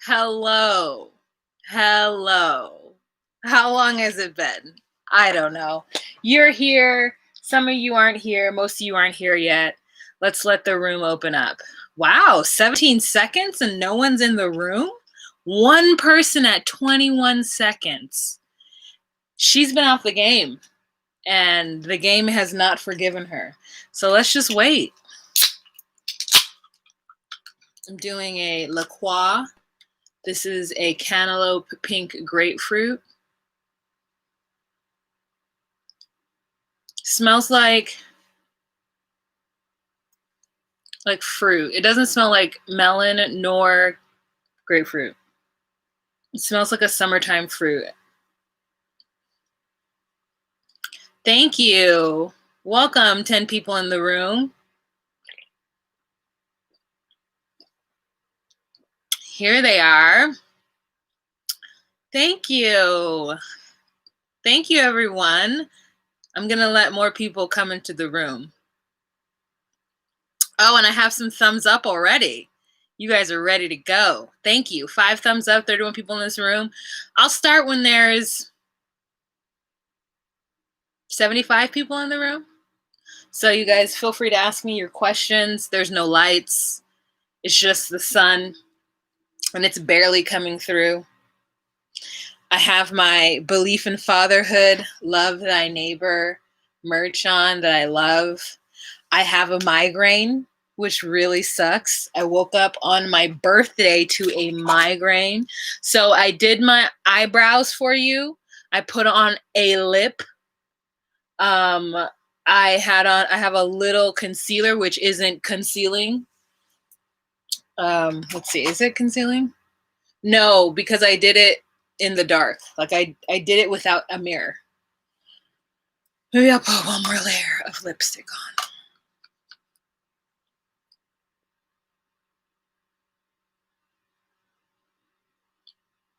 Hello. Hello. How long has it been? I don't know. You're here. Some of you aren't here. Most of you aren't here yet. Let's let the room open up. Wow, 17 seconds and no one's in the room? One person at 21 seconds. She's been off the game, and the game has not forgiven her. So let's just wait. I'm doing a La Croix. This is a cantaloupe pink grapefruit. Smells like fruit. It doesn't smell like melon nor grapefruit. It smells like a summertime fruit. Thank you. Welcome, 10 people in the room. Here they are. Thank you. Thank you, everyone. I'm going to let more people come into the room. Oh, and I have some thumbs up already. You guys are ready to go. Thank you. 5 thumbs up, 31 people in this room. I'll start when there's 75 people in the room. So you guys feel free to ask me your questions. There's no lights. It's just the sun, and it's barely coming through. I have my Belief in Fatherhood, Love Thy Neighbor merch on that I love. I have a migraine, which really sucks. I woke up on my birthday to a migraine. So I did my eyebrows for you. I put on a lip. I have a little concealer, which isn't concealing. Let's see, is it concealing? No, because I did it in the dark. Like I did it without a mirror. Maybe I'll put one more layer of lipstick on.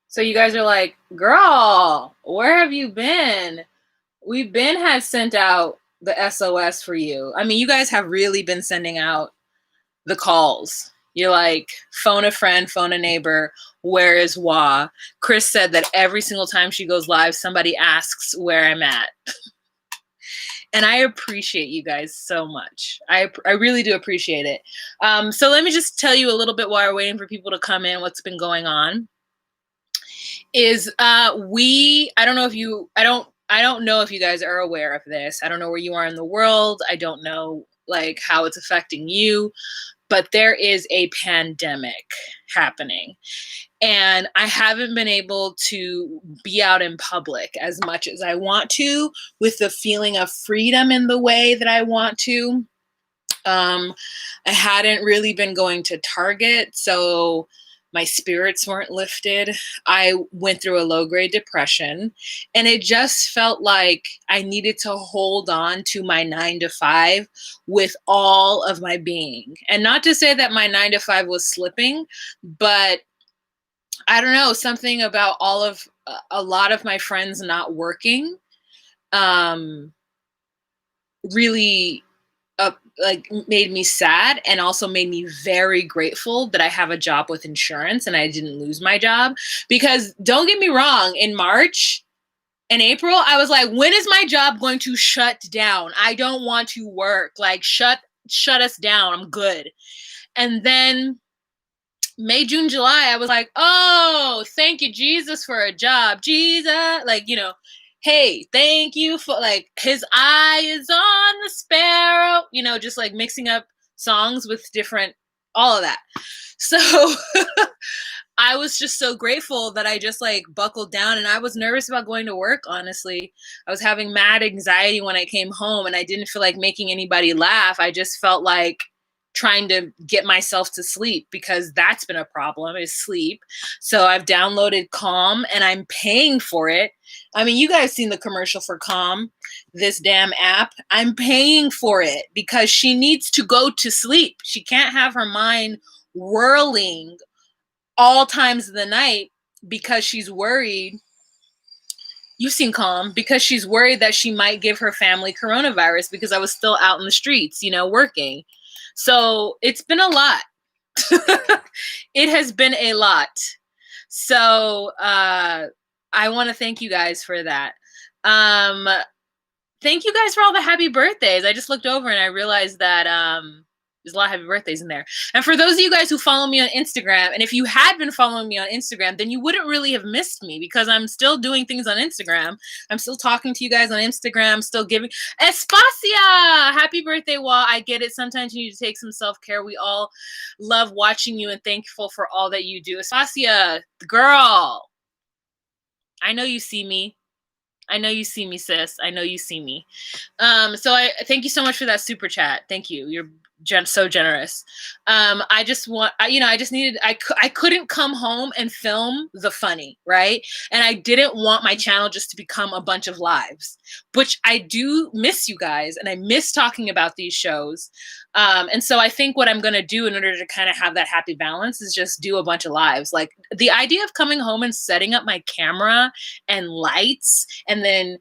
So you guys are like, girl, where have you been? We've had sent out the SOS for you. I mean, you guys have really been sending out the calls. You're like, phone a friend, phone a neighbor. Where is Wa? Chris said that every single time she goes live, somebody asks where I'm at. And I appreciate you guys so much. I really do appreciate it. So let me just tell you a little bit while we're waiting for people to come in, what's been going on. I don't know if you guys are aware of this. I don't know where you are in the world. I don't know like how it's affecting you, but there is a pandemic happening. And I haven't been able to be out in public as much as I want to, with the feeling of freedom in the way that I want to. I hadn't really been going to Target, so my spirits weren't lifted. I went through a low-grade depression, and it just felt like I needed to hold on to my 9-to-5 with all of my being. And not to say that my 9-to-5 was slipping, but I don't know, something about a lot of my friends not working really made me sad, and also made me very grateful that I have a job with insurance and I didn't lose my job. Because don't get me wrong, in March and April, I was like, when is my job going to shut down? I don't want to work. Like, shut us down. I'm good. And then May, June, July, I was like, oh, thank you, Jesus, for a job. Jesus, hey, thank you for, his eye is on the sparrow, just like mixing up songs with different, all of that. So I was just so grateful that I just buckled down, and I was nervous about going to work, honestly. I was having mad anxiety when I came home, and I didn't feel like making anybody laugh. I just felt like trying to get myself to sleep, because that's been a problem, is sleep. So I've downloaded Calm, and I'm paying for it. I mean, you guys seen the commercial for Calm, this damn app. I'm paying for it because she needs to go to sleep. She can't have her mind whirling all times of the night because she's worried. You've seen Calm, because she's worried that she might give her family coronavirus, because I was still out in the streets, working. So it's been a lot. It has been a lot. So I want to thank you guys for that. Thank you guys for all the happy birthdays. I just looked over and I realized that there's a lot of happy birthdays in there. And for those of you guys who follow me on Instagram, and if you had been following me on Instagram, then you wouldn't really have missed me because I'm still doing things on Instagram. I'm still talking to you guys on Instagram, still giving. Espacia! Happy birthday, Wall. I get it. Sometimes you need to take some self-care. We all love watching you and thankful for all that you do. Espacia, girl. I know you see me. I know you see me, sis. I know you see me. So I thank you so much for that super chat. Thank you. You're so generous. I just want, I just needed, I couldn't come home and film the funny, right? And I didn't want my channel just to become a bunch of lives, which I do miss you guys. And I miss talking about these shows. And so I think what I'm going to do in order to kind of have that happy balance is just do a bunch of lives. Like the idea of coming home and setting up my camera and lights and then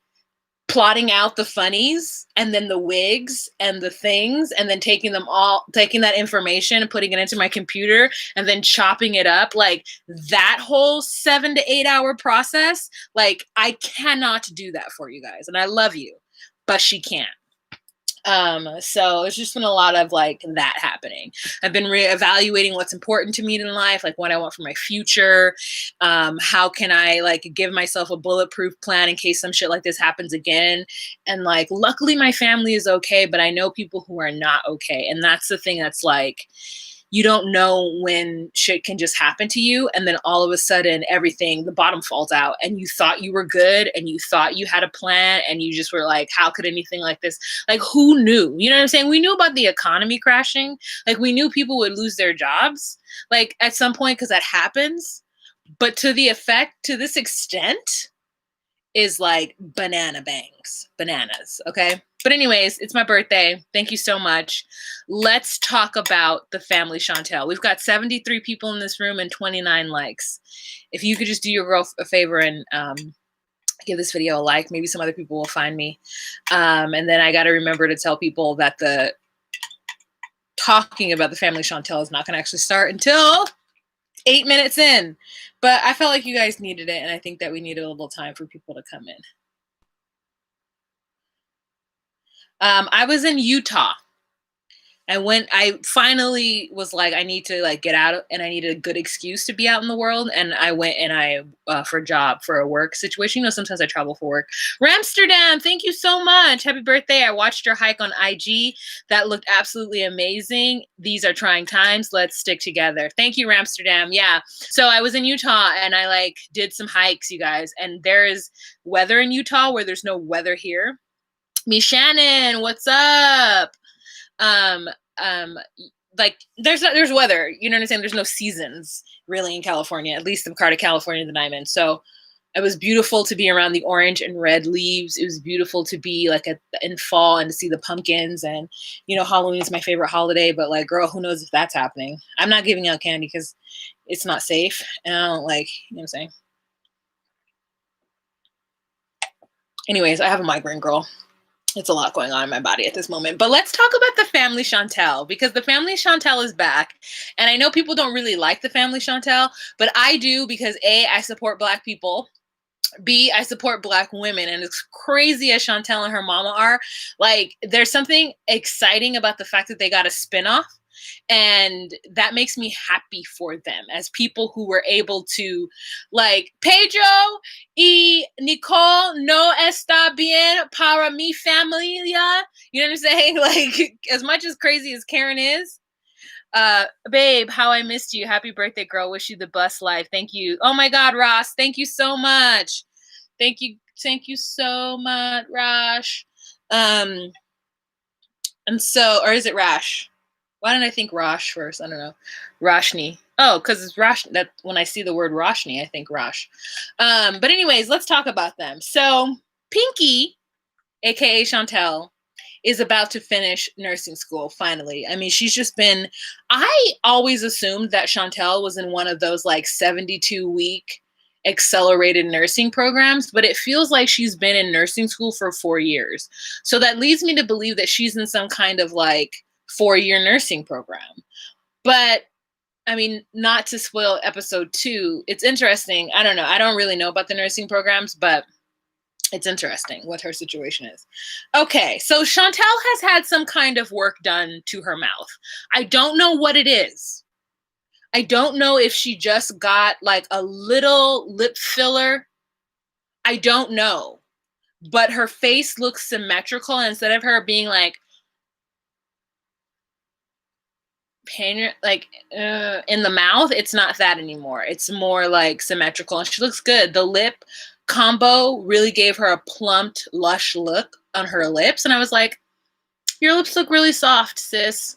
plotting out the funnies and then the wigs and the things and then taking that information and putting it into my computer and then chopping it up, like that whole 7 to 8 hour process, like I cannot do that for you guys. And I love you, but she can't. So it's just been a lot of like that happening. I've been reevaluating what's important to me in life, like what I want for my future. How can I like give myself a bulletproof plan in case some shit like this happens again? And like, luckily my family is okay, but I know people who are not okay. And that's the thing that's like, you don't know when shit can just happen to you. And then all of a sudden everything, the bottom falls out and you thought you were good and you thought you had a plan and you just were like, how could anything like this? Like who knew? You know what I'm saying? We knew about the economy crashing. Like we knew people would lose their jobs like at some point because that happens. But to this extent is like bananas. Okay. But anyways, it's my birthday. Thank you so much. Let's talk about the Family Chantel. We've got 73 people in this room and 29 likes. If you could just do your girl a favor and give this video a like, maybe some other people will find me. And then I got to remember to tell people that the talking about the Family Chantel is not going to actually start until 8 minutes in. But I felt like you guys needed it, and I think that we needed a little time for people to come in. I was in Utah. And when I finally was like, I need to like get out and I needed a good excuse to be out in the world. And I went and for a work situation. You know, sometimes I travel for work. Ramsterdam, thank you so much. Happy birthday. I watched your hike on IG. That looked absolutely amazing. These are trying times. Let's stick together. Thank you, Ramsterdam. Yeah. So I was in Utah and I like did some hikes, you guys. And there is weather in Utah where there's no weather here. Me Shannon, what's up? Like there's weather, you know what I'm saying? There's no seasons really in California, at least the part of California that I'm in. So it was beautiful to be around the orange and red leaves. It was beautiful to be like in fall and to see the pumpkins. And, you know, Halloween is my favorite holiday, but like, girl, who knows if that's happening? I'm not giving out candy because it's not safe. And I don't like, you know what I'm saying? Anyways, I have a migraine, girl. It's a lot going on in my body at this moment. But let's talk about the Family Chantel, because the Family Chantel is back. And I know people don't really like the Family Chantel, but I do because A, I support Black people. B, I support Black women. And as crazy as Chantel and her mama are, like there's something exciting about the fact that they got a spinoff. And that makes me happy for them as people who were able to, like, Pedro y Nicole no está bien para mi familia. You know what I'm saying? Like, as much as crazy as Karen is, babe, how I missed you. Happy birthday, girl. Wish you the best life. Thank you. Oh my God, Ross. Thank you so much. Thank you. Thank you so much, Rash. And so, or is it Rash? Why didn't I think Rosh first? I don't know. Roshni. Oh, because it's Rosh. That when I see the word Roshni, I think Rosh. But anyways, let's talk about them. So Pinky, aka Chantel, is about to finish nursing school finally. I mean, she's just been. I always assumed that Chantel was in one of those like 72-week accelerated nursing programs, but it feels like she's been in nursing school for 4 years. So that leads me to believe that she's in some kind of like 4-year nursing program. But I mean, not to spoil episode 2, it's interesting. I don't know. I don't really know about the nursing programs, but it's interesting what her situation is. Okay, so Chantel has had some kind of work done to her mouth. I don't know what it is. I don't know if she just got like a little lip filler. I don't know. But her face looks symmetrical. And instead of her being like painted like in the mouth, it's not that anymore. It's more like symmetrical, and she looks good. The lip combo really gave her a plumped, lush look on her lips, and I was like, your lips look really soft, sis.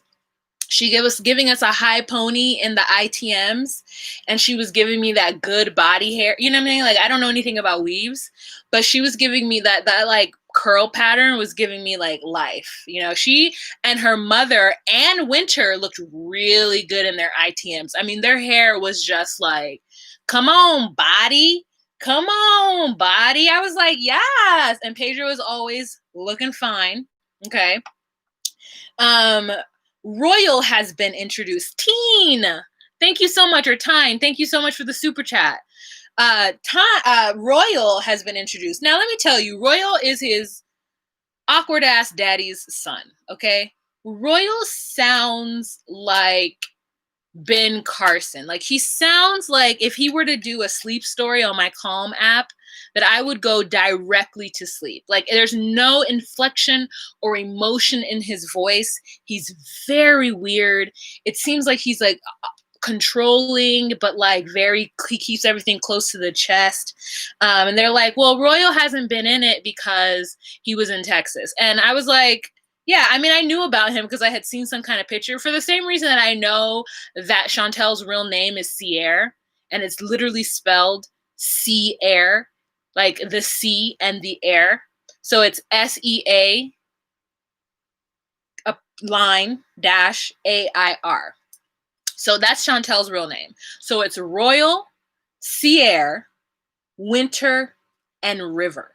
She was giving us a high pony in the ITMs, and she was giving me that good body hair. You know what I mean? Like, I don't know anything about weaves, but she was giving me that like curl pattern was giving me like life. You know, she and her mother and Winter looked really good in their ITMs. I mean, their hair was just like, come on, body. Come on, body. I was like, yes. And Pedro was always looking fine. Okay. Royal has been introduced. Teen, thank you so much. Or Tyne, thank you so much for the super chat. Royal has been introduced. Now, let me tell you, Royal is his awkward ass daddy's son. Okay. Royal sounds like Ben Carson. Like, he sounds like if he were to do a sleep story on my Calm app, that I would go directly to sleep. Like, there's no inflection or emotion in his voice. He's very weird. It seems like he's like controlling, but like he keeps everything close to the chest. And they're like, well, Royal hasn't been in it because he was in Texas. And I was like, yeah, I mean, I knew about him because I had seen some kind of picture, for the same reason that I know that Chantel's real name is Sierre, and it's literally spelled C-Air, like the C and the air. So it's S-E-A line dash A-I-R. So that's Chantel's real name. So it's Royal, Sierre, Winter, and River.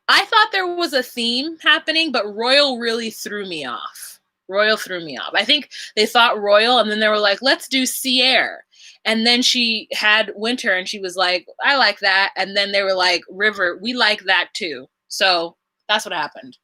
I thought there was a theme happening, but Royal really threw me off. I think they thought Royal, and then they were like, let's do Sierre. And then she had Winter, and she was like, I like that. And then they were like, River, we like that too. So that's what happened.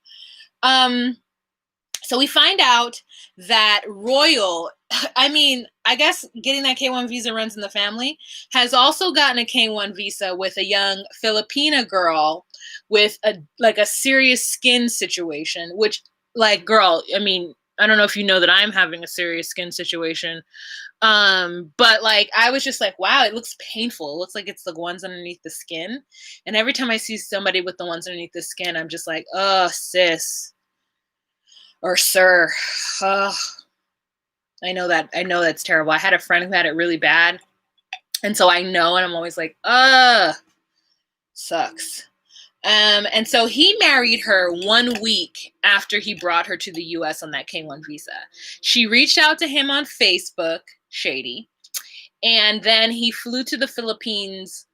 So we find out that Royal, I mean, I guess getting that K1 visa runs in the family, has also gotten a K1 visa with a young Filipina girl with a serious skin situation, which, like, girl, I mean, I don't know if you know that I'm having a serious skin situation. But like, I was just like, wow, it looks painful. It looks like it's the ones underneath the skin. And every time I see somebody with the ones underneath the skin, I'm just like, oh, sis. Or sir. Oh, I know that's terrible. I had a friend who had it really bad. And so I know, and I'm always like, sucks. And so he married her 1 week after he brought her to the US on that K1 visa. She reached out to him on Facebook, shady. And then he flew to the Philippines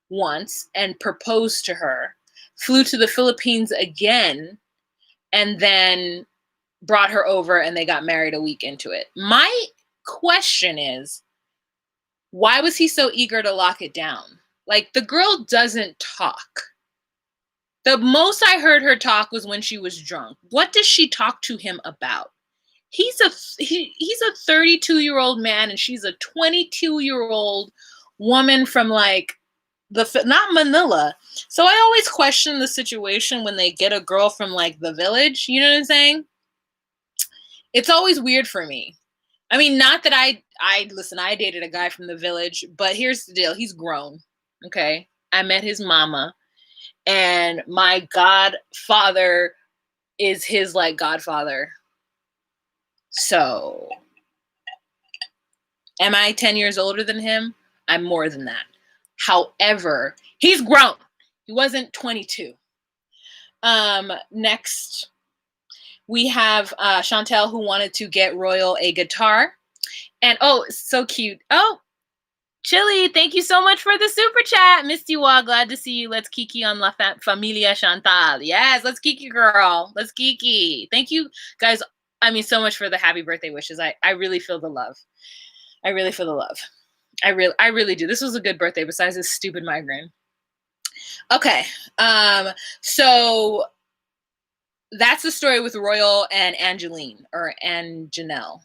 once and proposed to her, flew to the Philippines again, and then brought her over, and they got married a week into it. My question is, why was he so eager to lock it down? Like, the girl doesn't talk. The most I heard her talk was when she was drunk. What does she talk to him about? He's a 32-year-old man, and she's a 22-year-old woman from like not Manila. So I always question the situation when they get a girl from like the village. You know what I'm saying? It's always weird for me. I mean, not that I dated a guy from the village, but here's the deal. He's grown. Okay. I met his mama, and my godfather is his like godfather. So am I 10 years older than him? I'm more than that. However, he's grown. He wasn't 22. Next, we have Chantel, who wanted to get Royal a guitar. And oh, so cute. Oh, Chili, thank you so much for the super chat. Missed you all. Glad to see you. Let's kiki on La Familia Chantal. Yes, let's kiki, girl. Let's kiki. Thank you guys, I mean, so much for the happy birthday wishes. I really feel the love. I really feel the love. I really do. This was a good birthday besides this stupid migraine. Okay. So that's the story with Royal and Angeline, or Janelle.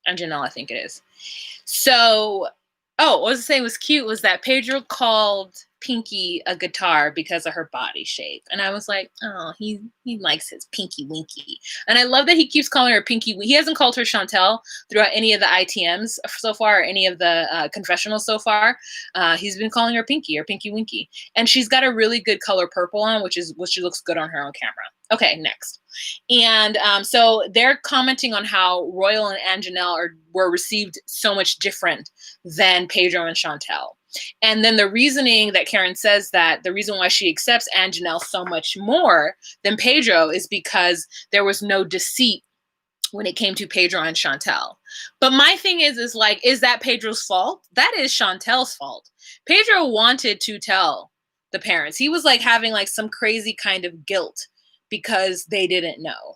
Janelle, I think it is. So, what I was saying was cute was that Pedro called Pinky a guitar because of her body shape. And I was like, oh, he likes his Pinky Winky. And I love that he keeps calling her Pinky. He hasn't called her Chantel throughout any of the ITMs so far, or any of the confessionals so far. He's been calling her Pinky or Pinky Winky. And she's got a really good color purple on, which looks good on her on camera. Okay, next. And so they're commenting on how Royal and Janelle were received so much different than Pedro and Chantel. And then the reasoning that Karen says that the reason why she accepts Janelle so much more than Pedro is because there was no deceit when it came to Pedro and Chantel. But my thing is that Pedro's fault? That is Chantel's fault. Pedro wanted to tell the parents. He was like having like some crazy kind of guilt because they didn't know.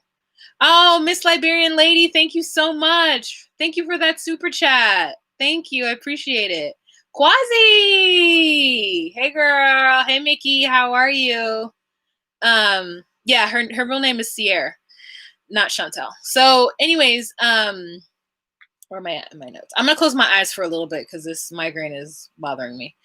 Oh, Miss Liberian Lady, thank you so much. Thank you for that super chat. Thank you. I appreciate it. Quasi! Hey, girl. Hey, Mickey. How are you? Yeah, her real name is Sierra, not Chantel. So, anyways, where am I at in my notes? I'm going to close my eyes for a little bit because this migraine is bothering me.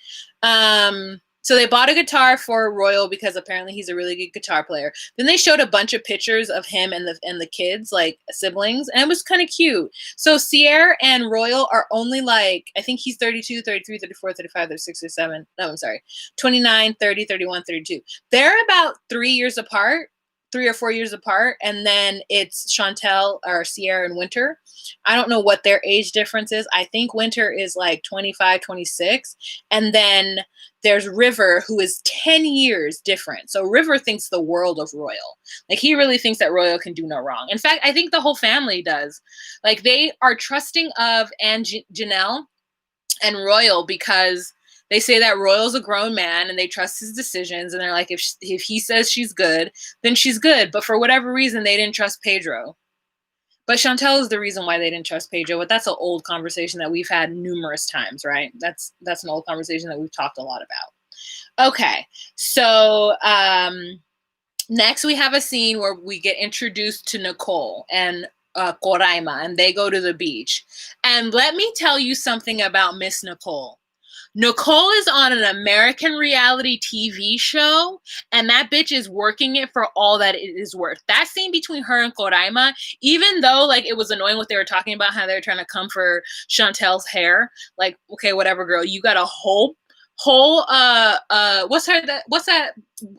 So they bought a guitar for Royal because apparently he's a really good guitar player. Then they showed a bunch of pictures of him and the kids, like siblings, and it was kind of cute. So Sierra and Royal are only like, I think he's 32, 33, 34, 35, 36, 37. No, I'm sorry. 29, 30, 31, 32. They're about 3 years apart. 3 or 4 years apart, and then it's Chantel or Sierra and Winter. I don't know what their age difference is. I think Winter is like 25, 26, and then there's River, who is 10 years different. So River thinks the world of Royal. Like, he really thinks that Royal can do no wrong. In fact, I think the whole family does. Like, they are trusting of Janelle and Royal because they say that Royal's a grown man and they trust his decisions. And they're like, if he says she's good, then she's good. But for whatever reason, they didn't trust Pedro. But Chantel is the reason why they didn't trust Pedro. But that's an old conversation that we've had numerous times, right? That's an old conversation that we've talked a lot about. Okay. So next we have a scene where we get introduced to Nicole and Coraima, and they go to the beach. And let me tell you something about Miss Nicole. Nicole is on an American reality TV show, and that bitch is working it for all that it is worth. That scene between her and Coraima, even though like it was annoying what they were talking about, how they were trying to come for Chantel's hair, like, okay, whatever, girl, you got a whole what's that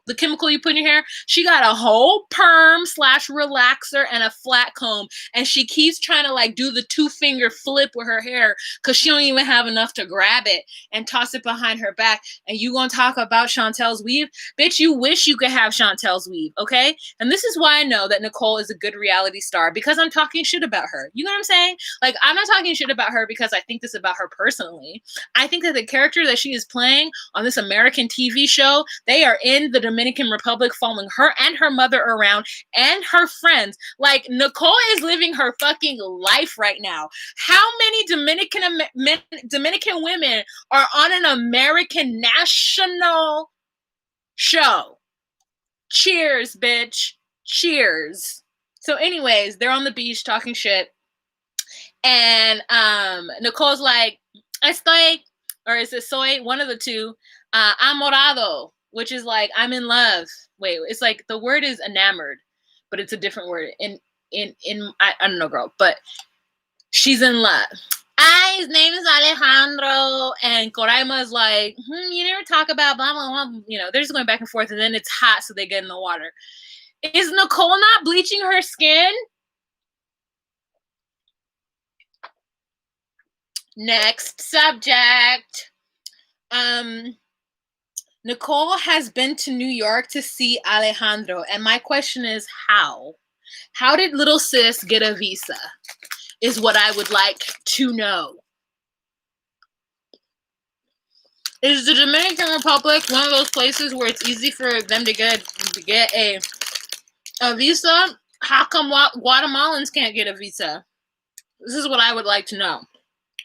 the chemical you put in your hair? She got a whole perm / relaxer and a flat comb, and she keeps trying to like do the 2-finger flip with her hair because she don't even have enough to grab it and toss it behind her back. And you gonna talk about Chantel's weave? Bitch, you wish you could have Chantel's weave, okay? And this is why I know that Nicole is a good reality star, because I'm talking shit about her. You know what I'm saying? Like, I'm not talking shit about her because I think this about her personally. I think that the character that she is playing on this American TV show, they are in the Dominican Republic following her and her mother around and her friends. Like, Nicole is living her fucking life right now. How many Dominican women are on an American national show? Cheers, bitch. Cheers. So anyways, they're on the beach talking shit. And Nicole's like, estoy, or is it soy? One of the two. Amorado, which is like, I'm in love. Wait, it's like the word is enamored, but it's a different word. I don't know, girl, but she's in love. His name is Alejandro, and Coraima is like, you never talk about blah, blah, blah. You know, they're just going back and forth, and then it's hot, so they get in the water. Is Nicole not bleaching her skin? Next subject. Nicole has been to New York to see Alejandro, and my question is how? How did little sis get a visa? Is what I would like to know. Is the Dominican Republic one of those places where it's easy for them to get a visa? How come Guatemalans can't get a visa? This is what I would like to know.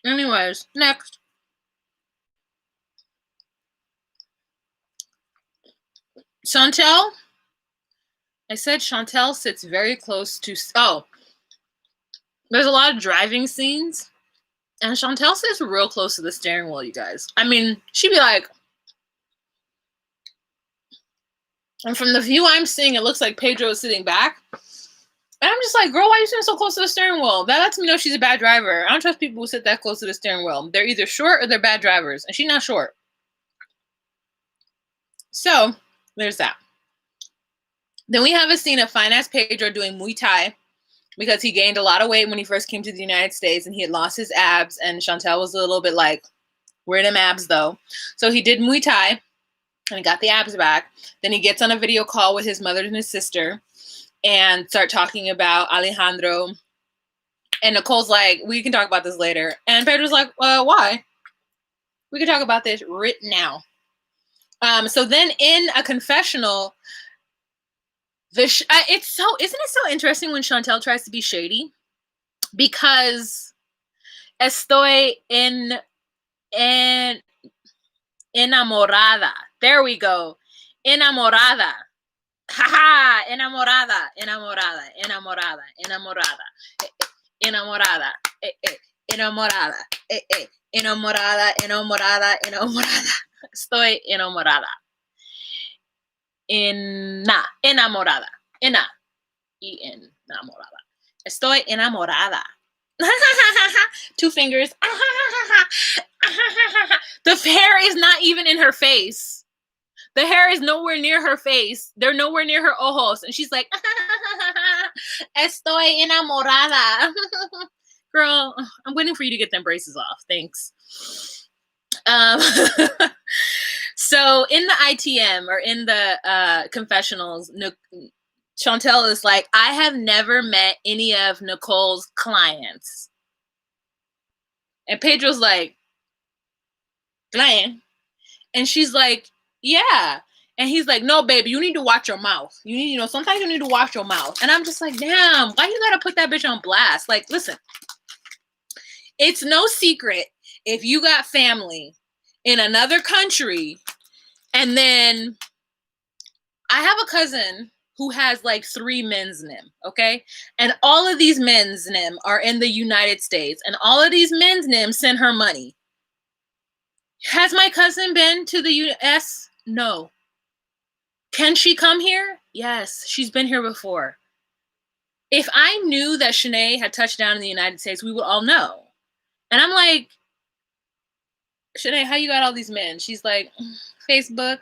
Anyways, next. Chantel. I said Chantel sits very close to... Oh, there's a lot of driving scenes. And Chantel sits real close to the steering wheel, you guys. I mean, she'd be like... And from the view I'm seeing, it looks like Pedro is sitting back. And I'm just like, girl, why are you sitting so close to the steering wheel? That lets me know she's a bad driver. I don't trust people who sit that close to the steering wheel. They're either short or they're bad drivers. And she's not short. So, there's that. Then we have a scene of fine-ass Pedro doing Muay Thai because he gained a lot of weight when he first came to the United States and he had lost his abs. And Chantel was a little bit like, where are them abs, though? So he did Muay Thai and he got the abs back. Then he gets on a video call with his mother and his sister and start talking about Alejandro. And Nicole's like, we can talk about this later. And Pedro's like, why? We can talk about this right now. So then in a confessional... isn't it so interesting when Chantel tries to be shady? Because estoy enamorada. There we go. Enamorada. Haha, enamorada. Enamorada. Enamorada. Enamorada. Estoy enamorada. Enamorada. Enamorada. Estoy enamorada. 2 fingers. The hair is not even in her face. The hair is nowhere near her face. They're nowhere near her ojos. And she's like, Estoy enamorada. Girl, I'm waiting for you to get them braces off. Thanks. So in the ITM or in the confessionals, Chantel is like, I have never met any of Nicole's clients. And Pedro's like, client? And she's like, yeah. And he's like, no, baby, you need to watch your mouth. Sometimes you need to watch your mouth. And I'm just like, damn, why you gotta put that bitch on blast? Like, listen, it's no secret if you got family in another country, and then I have a cousin who has like 3 men's NIM, okay? And all of these men's NIM are in the United States, and all of these men's NIM send her money. Has my cousin been to the US? No. Can she come here? Yes, she's been here before. If I knew that Shanae had touched down in the United States, we would all know. And I'm like, Shanae, how you got all these men? She's like, Facebook.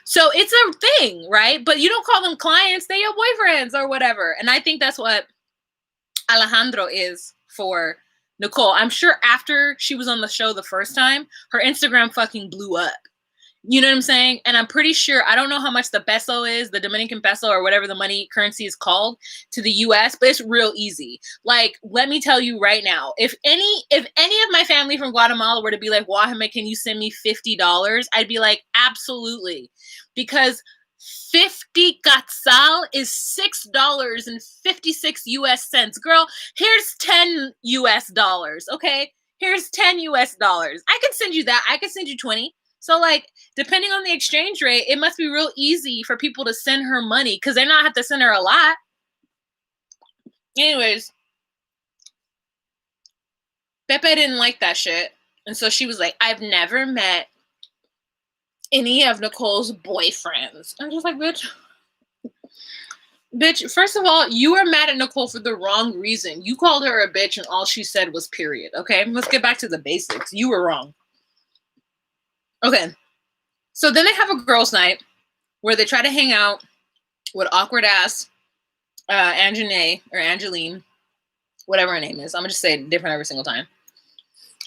So it's a thing, right? But you don't call them clients. They're your boyfriends or whatever. And I think that's what Alejandro is for Nicole. I'm sure after she was on the show the first time, her Instagram fucking blew up. You know what I'm saying? And I'm pretty sure, I don't know how much the peso is, the Dominican peso or whatever the money currency is called to the US, but it's real easy. Like, let me tell you right now, if any of my family from Guatemala were to be like, Wahame, can you send me $50? I'd be like, absolutely. Because 50 quetzal is $6.56 US cents. Girl, here's 10 US dollars, okay? Here's 10 US dollars. I can send you that. I can send you 20. So, like, depending on the exchange rate, it must be real easy for people to send her money because they not have to send her a lot. Anyways, Pepe didn't like that shit. And so she was like, I've never met any of Nicole's boyfriends. I'm just like, bitch, first of all, you are mad at Nicole for the wrong reason. You called her a bitch and all she said was period. Okay, let's get back to the basics. You were wrong. Okay, so then they have a girls' night where they try to hang out with awkward-ass Angeline, whatever her name is. I'm going to just say it different every single time.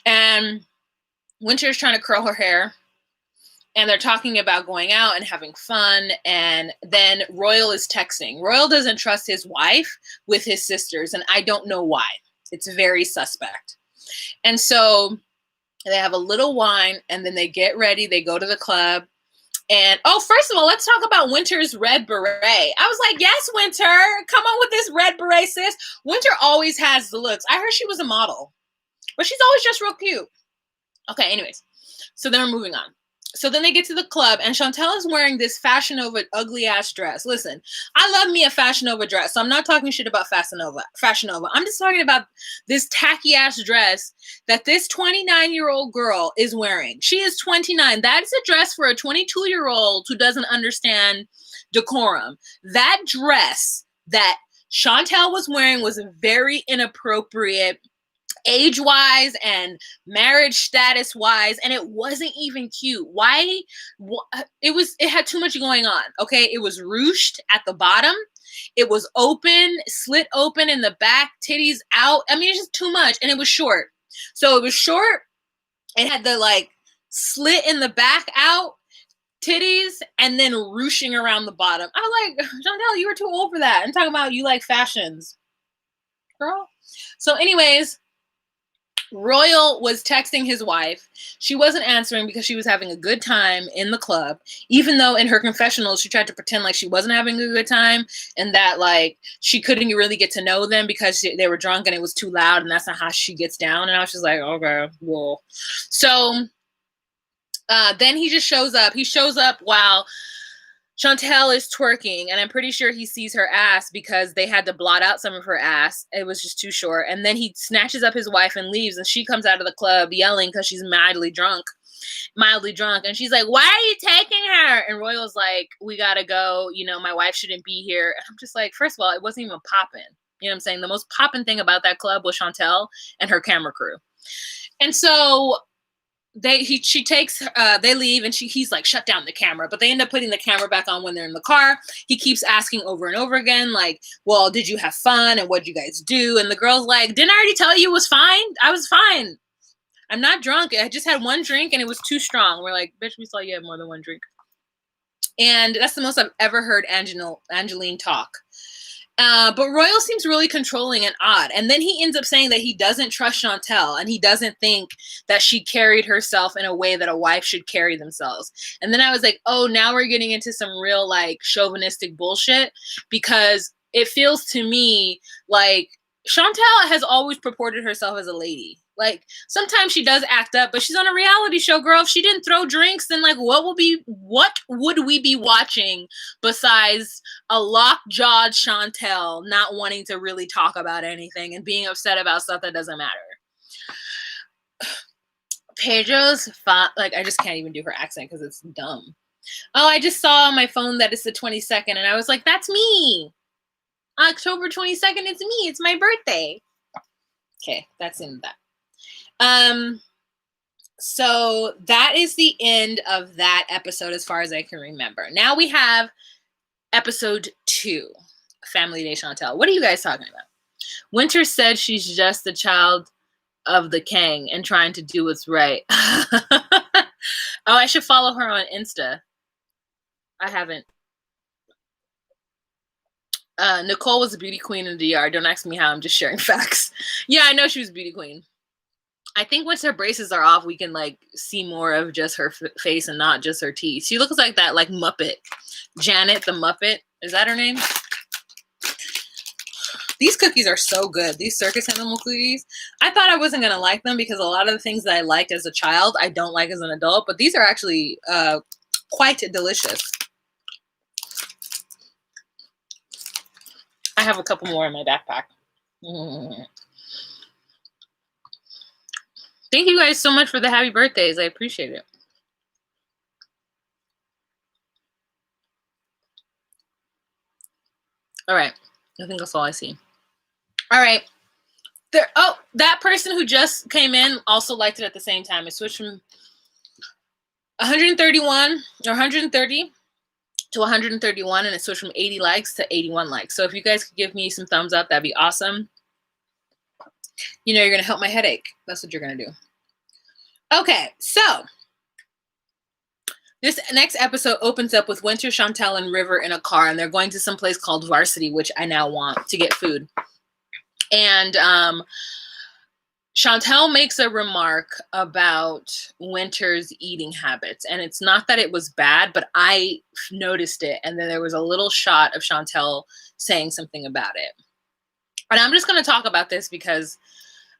And Winter is trying to curl her hair, and they're talking about going out and having fun, and then Royal is texting. Royal doesn't trust his wife with his sisters, and I don't know why. It's very suspect. And so they have a little wine, and then they get ready. They go to the club. And, first of all, let's talk about Winter's red beret. I was like, yes, Winter. Come on with this red beret, sis. Winter always has the looks. I heard she was a model. But she's always just real cute. Okay, anyways. So then we're moving on. So then they get to the club, and Chantel is wearing this Fashion Nova ugly ass dress. Listen, I love me a Fashion Nova dress, so I'm not talking shit about Fashion Nova. I'm just talking about this tacky ass dress that this 29-year-old girl is wearing. She is 29. That is a dress for a 22-year-old who doesn't understand decorum. That dress that Chantel was wearing was very inappropriate, age-wise and marriage status-wise, and it wasn't even cute. Why? It had too much going on, okay? It was ruched at the bottom. It was open, slit open in the back, titties out. I mean, it's just too much, and it was short. So it was short. It had the, like, slit in the back out, titties, and then ruching around the bottom. I was like, Janelle, you were too old for that. I'm talking about you like fashions. Girl. So anyways, Royal was texting his wife. She wasn't answering because she was having a good time in the club, even though in her confessional she tried to pretend like she wasn't having a good time and that like she couldn't really get to know them because they were drunk and it was too loud and that's not how she gets down. And I was just like, okay, well. So then he just shows up. He shows up while Chantel is twerking, and I'm pretty sure he sees her ass because they had to blot out some of her ass. It was just too short. And then he snatches up his wife and leaves, and she comes out of the club yelling because she's mildly drunk. And she's like, why are you taking her? And Royal's like, we gotta go. You know, my wife shouldn't be here. And I'm just like, first of all, it wasn't even popping. You know what I'm saying? The most popping thing about that club was Chantel and her camera crew. And so they leave, and he's like, shut down the camera, but they end up putting the camera back on when they're in the car. He keeps asking over and over again, like, well, did you have fun and what'd you guys do? And the girl's like, didn't I already tell you it was fine? I was fine. I'm not drunk. I just had one drink and it was too strong. We're like, bitch, we saw you have more than one drink. And that's the most I've ever heard Angeline talk. But Royal seems really controlling and odd. And then he ends up saying that he doesn't trust Chantel and he doesn't think that she carried herself in a way that a wife should carry themselves. And then I was like, oh, now we're getting into some real like chauvinistic bullshit, because it feels to me like Chantel has always purported herself as a lady. Like, sometimes she does act up, but she's on a reality show, girl. If she didn't throw drinks, then like what would we be watching besides a lockjawed Chantel not wanting to really talk about anything and being upset about stuff that doesn't matter? Pedro's like, I just can't even do her accent because it's dumb. Oh, I just saw on my phone that it's the 22nd, and I was like, that's me. October 22nd, it's me. It's my birthday. Okay, that's in that. So that is the end of that episode as far as I can remember. Now we have episode 2, Family Day Chantel. What are you guys talking about? Winter said she's just a child of the Kang and trying to do what's right. Oh, I should follow her on Insta. I haven't. Nicole was a beauty queen in the DR. Don't ask me how. I'm just sharing facts. Yeah, I know she was a beauty queen. I think once her braces are off, we can like see more of just her face and not just her teeth. She looks like that like Muppet. Janet the Muppet. Is that her name? These cookies are so good. These circus animal cookies. I thought I wasn't going to like them because a lot of the things that I liked as a child, I don't like as an adult. But these are actually quite delicious. I have a couple more in my backpack. Thank you guys so much for the happy birthdays. I appreciate it. All right. I think that's all I see. All right. That person who just came in also liked it at the same time. It switched from 131 or 130 to 131, and it switched from 80 likes to 81 likes. So if you guys could give me some thumbs up, that'd be awesome. You know, you're going to help my headache. That's what you're going to do. Okay, so this next episode opens up with Winter, Chantel, and River in a car, and they're going to some place called Varsity, which I now want to get food. And Chantel makes a remark about Winter's eating habits, and it's not that it was bad, but I noticed it, and then there was a little shot of Chantel saying something about it. And I'm just going to talk about this because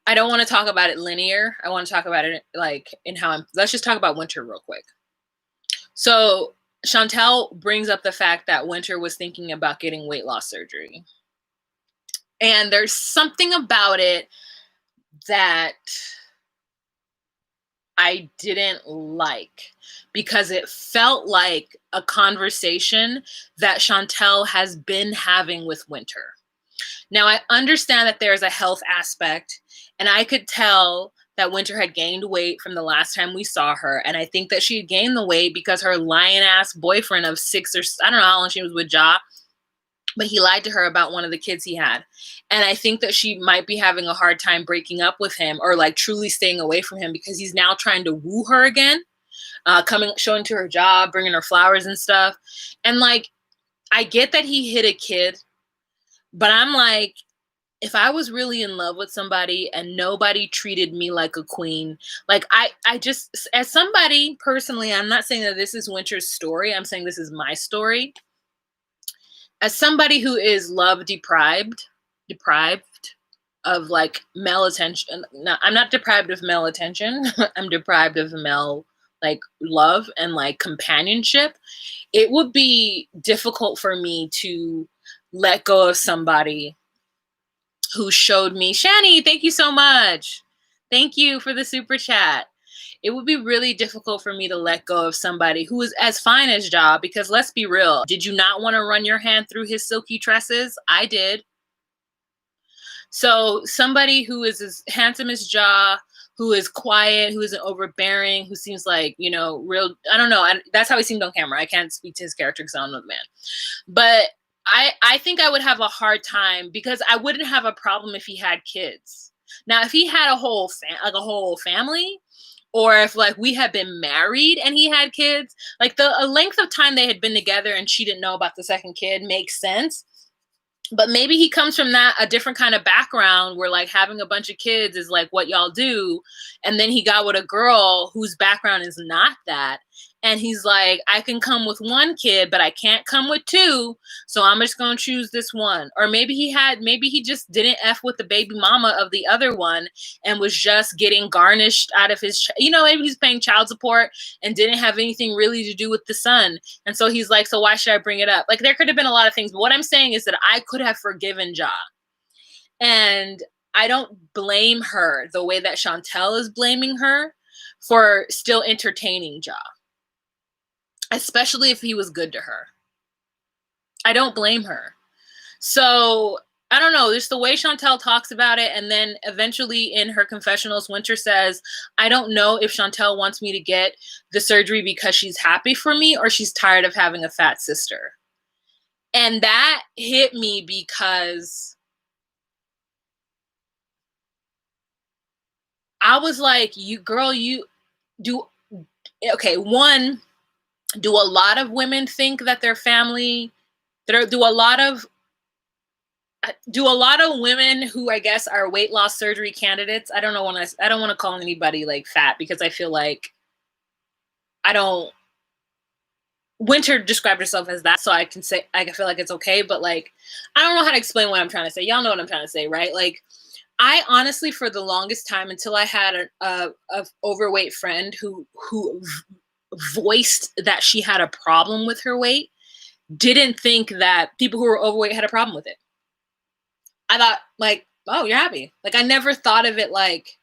I don't want to talk about it linear. I want to talk about it like in how let's just talk about Winter real quick. So Chantel brings up the fact that Winter was thinking about getting weight loss surgery. And there's something about it that I didn't like, because it felt like a conversation that Chantel has been having with Winter. Now, I understand that there's a health aspect, and I could tell that Winter had gained weight from the last time we saw her. And I think that she had gained the weight because her lion-ass boyfriend of 6 or I don't know how long she was with Ja, but he lied to her about one of the kids he had. And I think that she might be having a hard time breaking up with him, or like truly staying away from him, because he's now trying to woo her again, showing to her job, bringing her flowers and stuff. And like, I get that he hit a kid, but I'm like, if I was really in love with somebody and nobody treated me like a queen, like I just, as somebody personally, I'm not saying that this is Winter's story. I'm saying this is my story. As somebody who is love deprived of like male attention. No, I'm not deprived of male attention. I'm deprived of male like love and like companionship. It would be difficult for me to let go of somebody who showed me, Shani, thank you so much. Thank you for the super chat. It would be really difficult for me to let go of somebody who is as fine as Ja, because let's be real. Did you not want to run your hand through his silky tresses? I did. So somebody who is as handsome as Ja, who is quiet, who isn't overbearing, who seems like, you know, real, I don't know. That's how he seemed on camera. I can't speak to his character because I don't know the man. But I think I would have a hard time, because I wouldn't have a problem if he had kids. Now, if he had a whole family, or if like we had been married and he had kids, like the length of time they had been together and she didn't know about the second kid makes sense. But maybe he comes from a different kind of background where like having a bunch of kids is like what y'all do. And then he got with a girl whose background is not that. And he's like, I can come with one kid, but I can't come with two. So I'm just going to choose this one. Or maybe he just didn't F with the baby mama of the other one and was just getting garnished out of his, maybe he's paying child support and didn't have anything really to do with the son. And so he's like, so why should I bring it up? Like, there could have been a lot of things. But what I'm saying is that I could have forgiven Ja. And I don't blame her the way that Chantel is blaming her for still entertaining Ja. Especially if he was good to her. I don't blame her. So, I don't know, just the way Chantel talks about it, and then eventually in her confessionals, Winter says, I don't know if Chantel wants me to get the surgery because she's happy for me or she's tired of having a fat sister. And that hit me because I was like, you do, okay, one, do a lot of women think that their family, do a lot of women who I guess are weight loss surgery candidates? I don't want to call anybody like fat, because I feel like Winter described herself as that, so I feel like it's okay, but like, I don't know how to explain what I'm trying to say. Y'all know what I'm trying to say, right? Like, I honestly, for the longest time, until I had a overweight friend who voiced that she had a problem with her weight, didn't think that people who were overweight had a problem with it. I thought like, oh, you're happy. Like, I never thought of it like,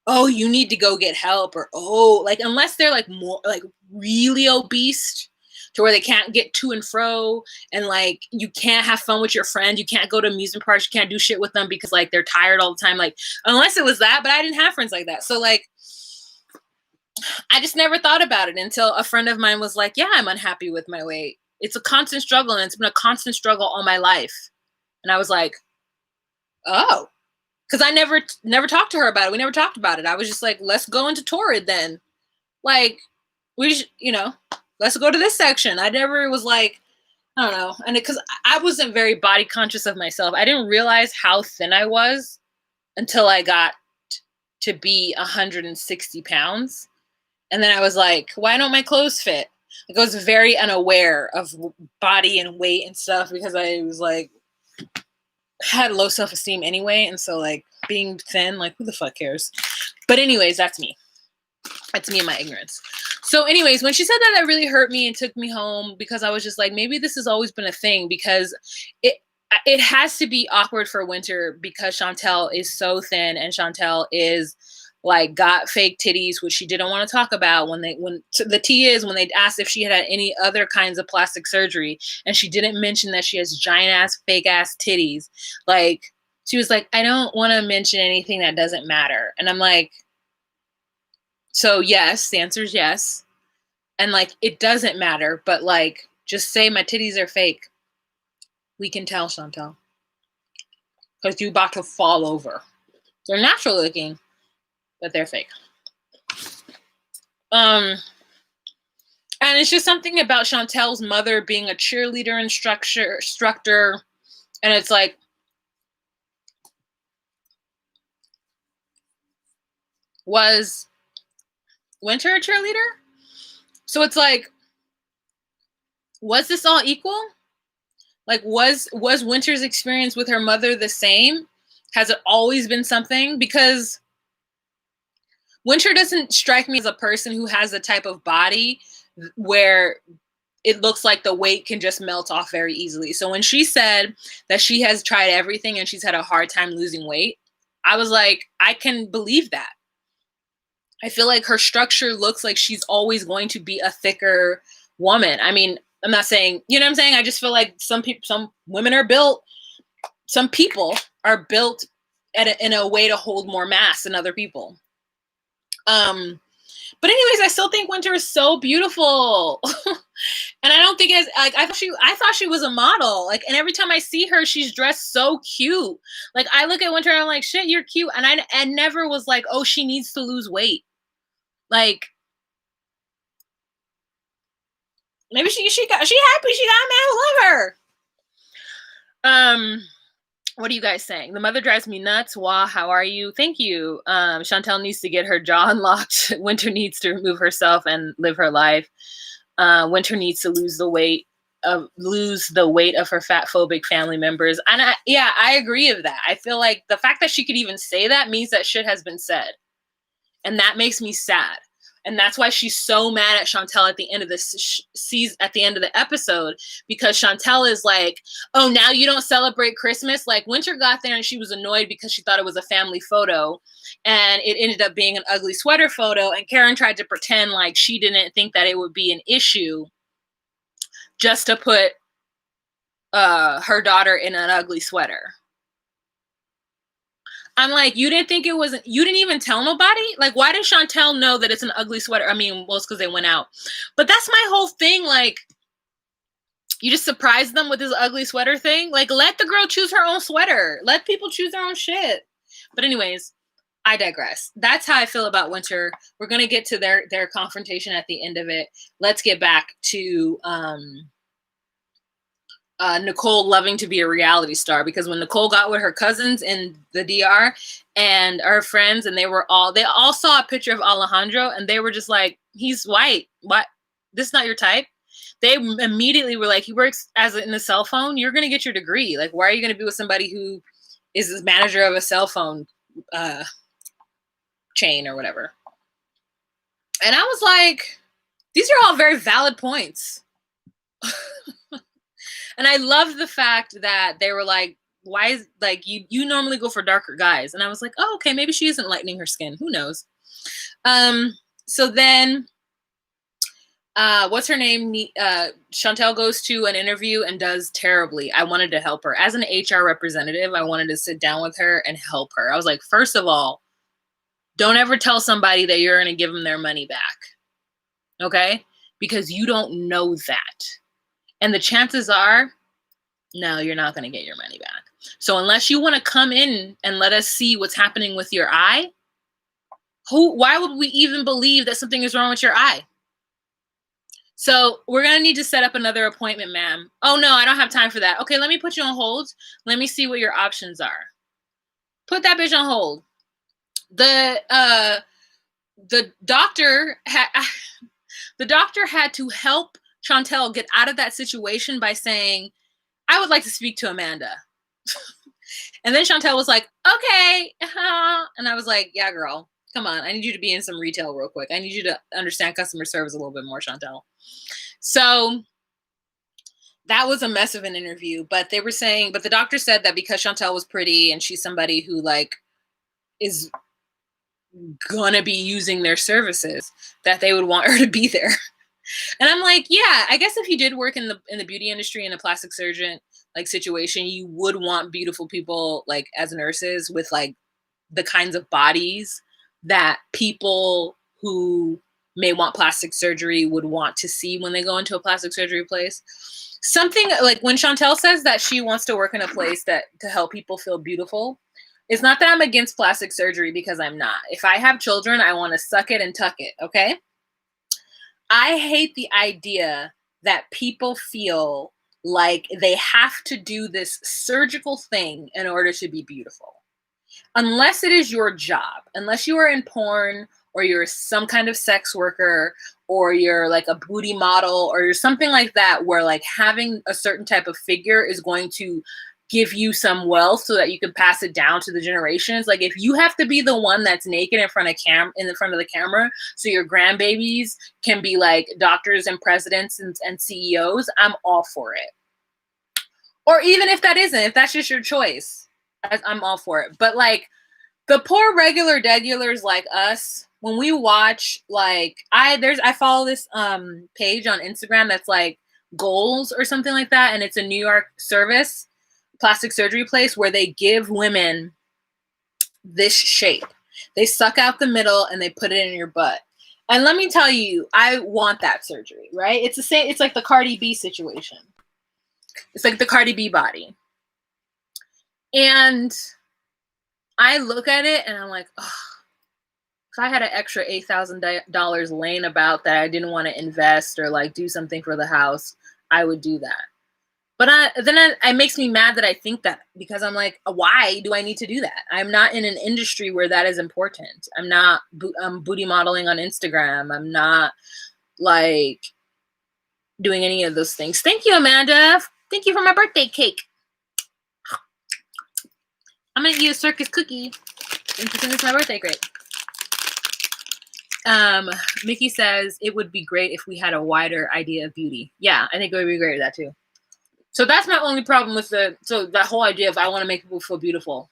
oh, you need to go get help, or, oh, like, unless they're like more like really obese to where they can't get to and fro, and like you can't have fun with your friend, you can't go to amusement parks, you can't do shit with them because like they're tired all the time. Like, unless it was that, but I didn't have friends like that. So like, I just never thought about it until a friend of mine was like, yeah, I'm unhappy with my weight. It's a constant struggle, and it's been a constant struggle all my life. And I was like, oh, because I never talked to her about it. We never talked about it. I was just like, let's go into Torrid then. Like, we should, let's go to this section. I never was like, I don't know. And because I wasn't very body conscious of myself. I didn't realize how thin I was until I got to be 160 pounds. And then I was like, why don't my clothes fit? Like, I was very unaware of body and weight and stuff, because I was like, had low self-esteem anyway. And so like being thin, like who the fuck cares? But anyways, that's me. That's me and my ignorance. So anyways, when she said that, that really hurt me and took me home because I was just like, maybe this has always been a thing because it has to be awkward for Winter because Chantel is so thin and Chantel is like got fake titties, which she didn't want to talk about when the tea is when they asked if she had any other kinds of plastic surgery and she didn't mention that she has giant ass fake ass titties. Like she was like, I don't want to mention anything that doesn't matter. And I'm like, so yes, the answer is yes. And like, it doesn't matter, but like, just say my titties are fake. We can tell, Chantel. Because you about to fall over. They're natural looking, but they're fake. And it's just something about Chantel's mother being a cheerleader instructor. And it's like, was Winter a cheerleader? So it's like, was this all equal? Like, was Winter's experience with her mother the same? Has it always been something? Because Winter doesn't strike me as a person who has the type of body where it looks like the weight can just melt off very easily. So when she said that she has tried everything and she's had a hard time losing weight, I was like, I can believe that. I feel like her structure looks like she's always going to be a thicker woman. I mean, I'm not saying, you know what I'm saying? I just feel like some women are built, some people are built in a way to hold more mass than other people. But anyways, I still think Winter is so beautiful. And I don't think it's like, I thought she was a model. Like, and every time I see her, she's dressed so cute. Like I look at Winter and I'm like, shit, you're cute. And I never was like, oh, she needs to lose weight. Like, maybe she happy she got a man who love her. What are you guys saying? The mother drives me nuts. Wow, how are you? Thank you. Chantel needs to get her jaw unlocked. Winter needs to remove herself and live her life. Winter needs to lose the weight of her fat phobic family members. And I agree with that. I feel like the fact that she could even say that means that shit has been said. And that makes me sad. And that's why she's so mad at Chantel at the end of at the end of the episode, because Chantel is like, oh, now you don't celebrate Christmas? Like Winter got there and she was annoyed because she thought it was a family photo and it ended up being an ugly sweater photo. And Karen tried to pretend like she didn't think that it would be an issue just to put her daughter in an ugly sweater. I'm like, you didn't even tell nobody? Like, why did Chantel know that it's an ugly sweater? I mean, well, it's because they went out. But that's my whole thing. Like, you just surprised them with this ugly sweater thing? Like, let the girl choose her own sweater. Let people choose their own shit. But anyways, I digress. That's how I feel about Winter. We're going to get to their confrontation at the end of it. Let's get back to Nicole loving to be a reality star, because when Nicole got with her cousins in the DR and her friends, and they all saw a picture of Alejandro and they were just like, he's white. What? This is not your type. They immediately were like, he works in a cell phone. You're going to get your degree. Like, why are you going to be with somebody who is the manager of a cell phone chain or whatever? And I was like, these are all very valid points. And I love the fact that they were like, why is, like, you normally go for darker guys. And I was like, oh, okay, maybe she isn't lightening her skin. Who knows? So then, what's her name? Chantel goes to an interview and does terribly. I wanted to help her. As an HR representative, I wanted to sit down with her and help her. I was like, first of all, don't ever tell somebody that you're going to give them their money back. Okay? Because you don't know that. And the chances are, no, you're not going to get your money back. So unless you want to come in and let us see what's happening with your eye, why would we even believe that something is wrong with your eye? So we're going to need to set up another appointment, ma'am. Oh, no, I don't have time for that. Okay, let me put you on hold. Let me see what your options are. Put that bitch on hold. The doctor had to help Chantel get out of that situation by saying, I would like to speak to Amanda. And then Chantel was like, okay. And I was like, yeah, girl, come on. I need you to be in some retail real quick. I need you to understand customer service a little bit more, Chantel. So that was a mess of an interview, but they were saying, but the doctor said that because Chantel was pretty and she's somebody who like is gonna be using their services, that they would want her to be there. And I'm like, yeah, I guess if you did work in the beauty industry in a plastic surgeon like situation, you would want beautiful people like as nurses with like the kinds of bodies that people who may want plastic surgery would want to see when they go into a plastic surgery place. Something like when Chantel says that she wants to work in a place that to help people feel beautiful, it's not that I'm against plastic surgery, because I'm not. If I have children, I want to suck it and tuck it, okay? I hate the idea that people feel like they have to do this surgical thing in order to be beautiful. Unless it is your job, unless you are in porn or you're some kind of sex worker or you're like a booty model or you're something like that, where like having a certain type of figure is going to give you some wealth so that you can pass it down to the generations. Like if you have to be the one that's naked in front of the camera so your grandbabies can be like doctors and presidents and CEOs, I'm all for it. Or even if that isn't, if that's just your choice, I'm all for it. But like the poor regular degulars like us, when we watch, like I follow this page on Instagram that's like Goals or something like that, and it's a New York service plastic surgery place where they give women this shape. They suck out the middle and they put it in your butt. And let me tell you, I want that surgery, right? It's the same. It's like the Cardi B situation. It's like the Cardi B body. And I look at it and I'm like, oh, if I had an extra $8,000 laying about that I didn't want to invest or like do something for the house, I would do that. But then it makes me mad that I think that, because I'm like, why do I need to do that? I'm not in an industry where that is important. I'm booty modeling on Instagram. I'm not like doing any of those things. Thank you, Amanda. Thank you for my birthday cake. I'm going to eat a circus cookie because it's my birthday cake. Mickey says it would be great if we had a wider idea of beauty. Yeah, I think it would be great with that too. So that's my only problem with that whole idea of I want to make people feel beautiful.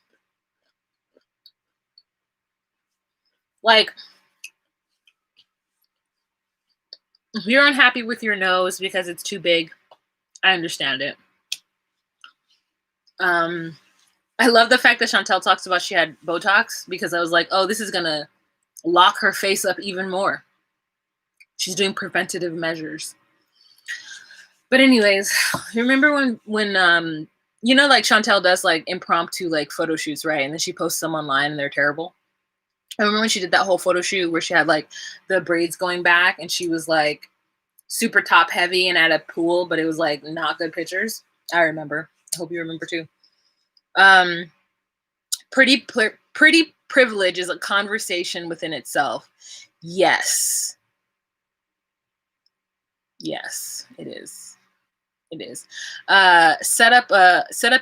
Like, if you're unhappy with your nose because it's too big, I understand it. I love the fact that Chantel talks about she had Botox, because I was like, oh, this is going to lock her face up even more. She's doing preventative measures. But anyways, remember when you know, like Chantel does like impromptu like photo shoots, right? And then she posts them online and they're terrible. I remember when she did that whole photo shoot where she had like the braids going back and she was like super top heavy and at a pool, but it was like not good pictures. I remember. I hope you remember too. Pretty privilege is a conversation within itself. Yes. Yes, it is. It is. Set up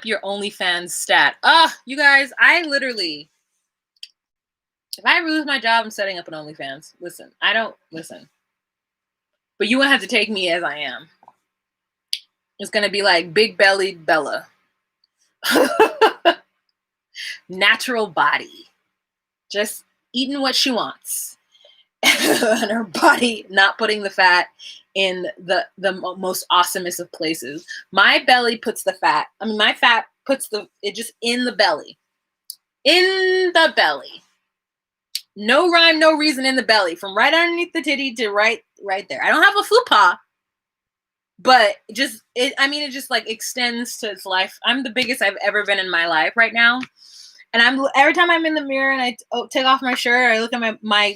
your OnlyFans stat. You guys, I literally, if I lose my job, I'm setting up an OnlyFans. Listen. But you won't have to take me as I am. It's gonna be like big bellied Bella. Natural body. Just eating what she wants. And her body not putting the fat in the most awesomest of places. My belly puts the fat. I mean, my fat puts it just in the belly. In the belly. No rhyme, no reason, in the belly. From right underneath the titty to right there. I don't have a fupa, but it just like extends to its life. I'm the biggest I've ever been in my life right now. And every time I'm in the mirror and I take off my shirt, I look at my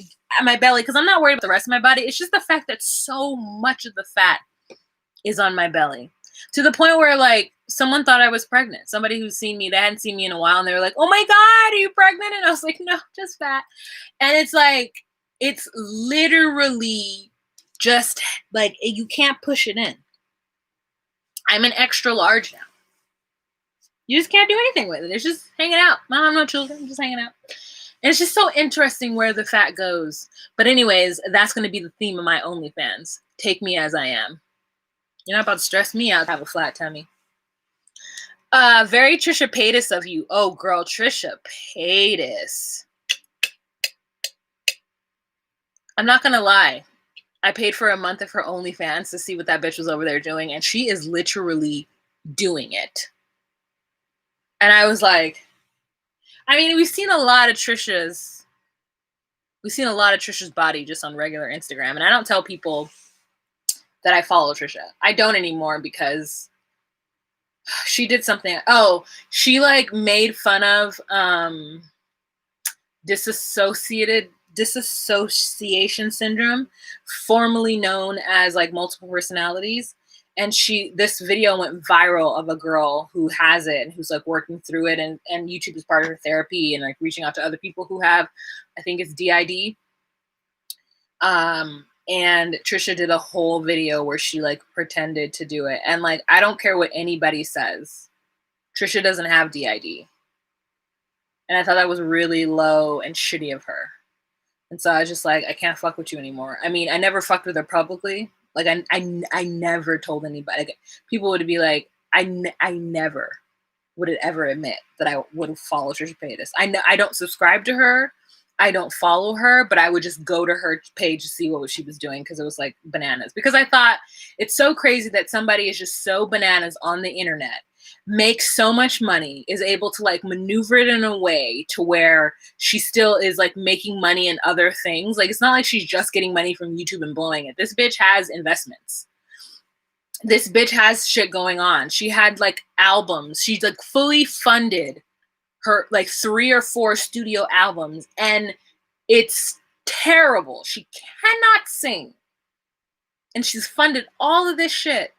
belly, because I'm not worried about the rest of my body. It's just the fact that so much of the fat is on my belly, to the point where like someone thought I was pregnant. Somebody who's seen me, they hadn't seen me in a while, and they were like, "Oh my God, are you pregnant?" And I was like, "No, just fat." And it's like, it's literally just like you can't push it in. I'm an extra large now. You just can't do anything with it. It's just hanging out. I have no children, just hanging out. And it's just so interesting where the fat goes. But anyways, that's going to be the theme of my OnlyFans. Take me as I am. You're not about to stress me out to have a flat tummy. Very Trisha Paytas of you. Oh, girl, Trisha Paytas. I'm not going to lie. I paid for a month of her OnlyFans to see what that bitch was over there doing, and she is literally doing it. And I was like, I mean, we've seen a lot of Trisha's body just on regular Instagram, and I don't tell people that I follow Trisha. I don't anymore because she did something. Oh, she like made fun of dissociation syndrome, formerly known as like multiple personalities. And this video went viral of a girl who has it and who's like working through it, and YouTube is part of her therapy and like reaching out to other people who have, I think it's DID. And Trisha did a whole video where she like pretended to do it. And like, I don't care what anybody says, Trisha doesn't have DID. And I thought that was really low and shitty of her. And so I was just like, I can't fuck with you anymore. I mean, I never fucked with her publicly. Like I never told anybody. Like, people would be like, I never would ever admit that I would follow Trisha Paytas. I don't subscribe to her. I don't follow her, but I would just go to her page to see what she was doing because it was like bananas. Because I thought it's so crazy that somebody is just so bananas on the internet, makes so much money, is able to like maneuver it in a way to where she still is like making money in other things. Like, it's not like she's just getting money from YouTube and blowing it. This bitch has investments. This bitch has shit going on. She had like albums. She's like fully funded her like 3 or 4 studio albums, and it's terrible. She cannot sing. And she's funded all of this shit.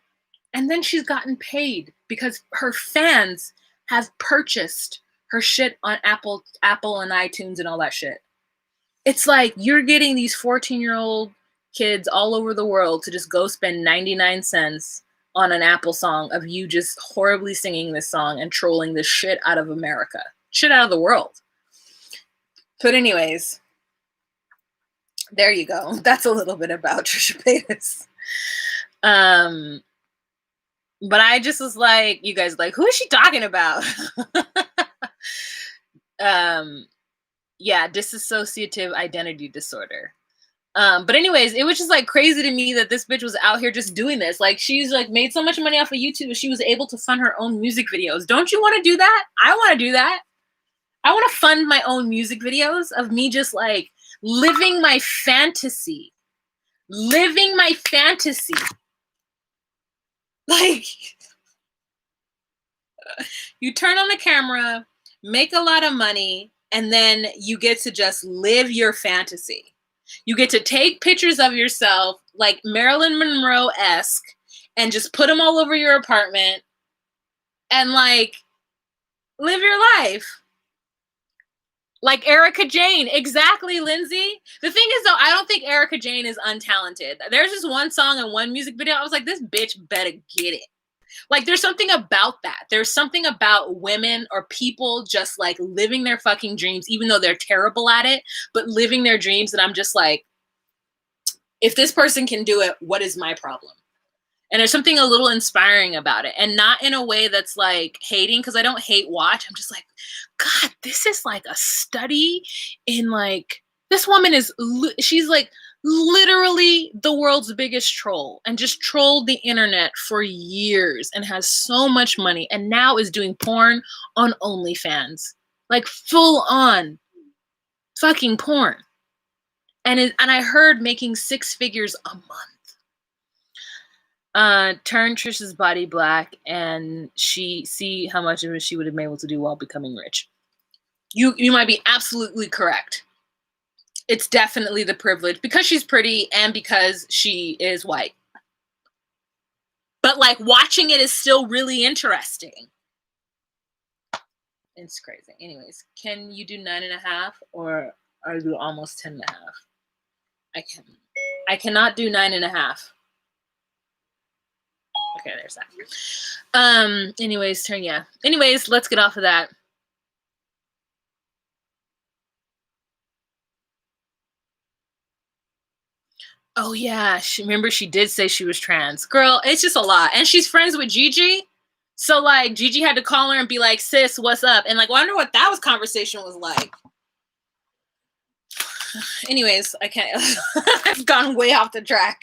And then she's gotten paid because her fans have purchased her shit on Apple and iTunes and all that shit. It's like you're getting these 14-year-old kids all over the world to just go spend 99 cents on an Apple song of you just horribly singing this song and trolling the shit out of America. Shit out of the world. But anyways, there you go. That's a little bit about Trisha Paytas. But I just was like, you guys like, who is she talking about? Yeah, dissociative identity disorder. But anyways, it was just like crazy to me that this bitch was out here just doing this. Like, she's like made so much money off of YouTube, she was able to fund her own music videos. Don't you want to do that? I want to do that. I want to fund my own music videos of me just like living my fantasy. Living my fantasy. Like, you turn on the camera, make a lot of money, and then you get to just live your fantasy. You get to take pictures of yourself like Marilyn Monroe-esque and just put them all over your apartment and like live your life. Like Erica Jane. Exactly, Lindsay. The thing is, though, I don't think Erica Jane is untalented. There's just one song and one music video. I was like, this bitch better get it. Like, there's something about that. There's something about women or people just like living their fucking dreams, even though they're terrible at it, but living their dreams. And I'm just like, if this person can do it, what is my problem? And there's something a little inspiring about it, and not in a way that's like hating, because I don't hate watch. I'm just like, God, this is like a study in like, this woman is, she's like literally the world's biggest troll and just trolled the internet for years and has so much money and now is doing porn on OnlyFans, like full on fucking porn. And I heard making 6 figures a month. Turn Trisha's body black and see how much of it she would have been able to do while becoming rich. You might be absolutely correct. It's definitely the privilege because she's pretty and because she is white. But like watching it is still really interesting. It's crazy. Anyways, can you do 9.5 or are you almost 10.5? I cannot do 9.5. Okay, there's that. Anyways, let's get off of that. Oh yeah, remember she did say she was trans. Girl, it's just a lot. And she's friends with Gigi. So like Gigi had to call her and be like, sis, what's up? And like, I wonder what that conversation was like. Anyways, I can't I've gone way off the track.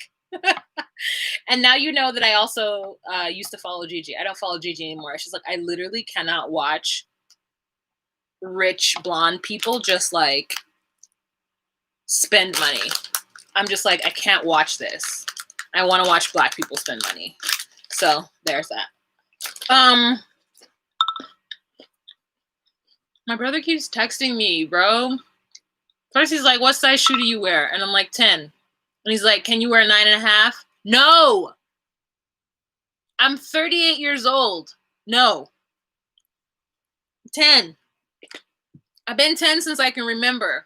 And now you know that I also used to follow Gigi. I don't follow Gigi anymore. She's like, I literally cannot watch rich blonde people just like spend money. I'm just like, I can't watch this. I want to watch black people spend money. So there's that. My brother keeps texting me, bro. First he's like, what size shoe do you wear? And I'm like, 10. And he's like, can you wear 9.5? No. I'm 38 years old. No. 10. I've been 10 since I can remember.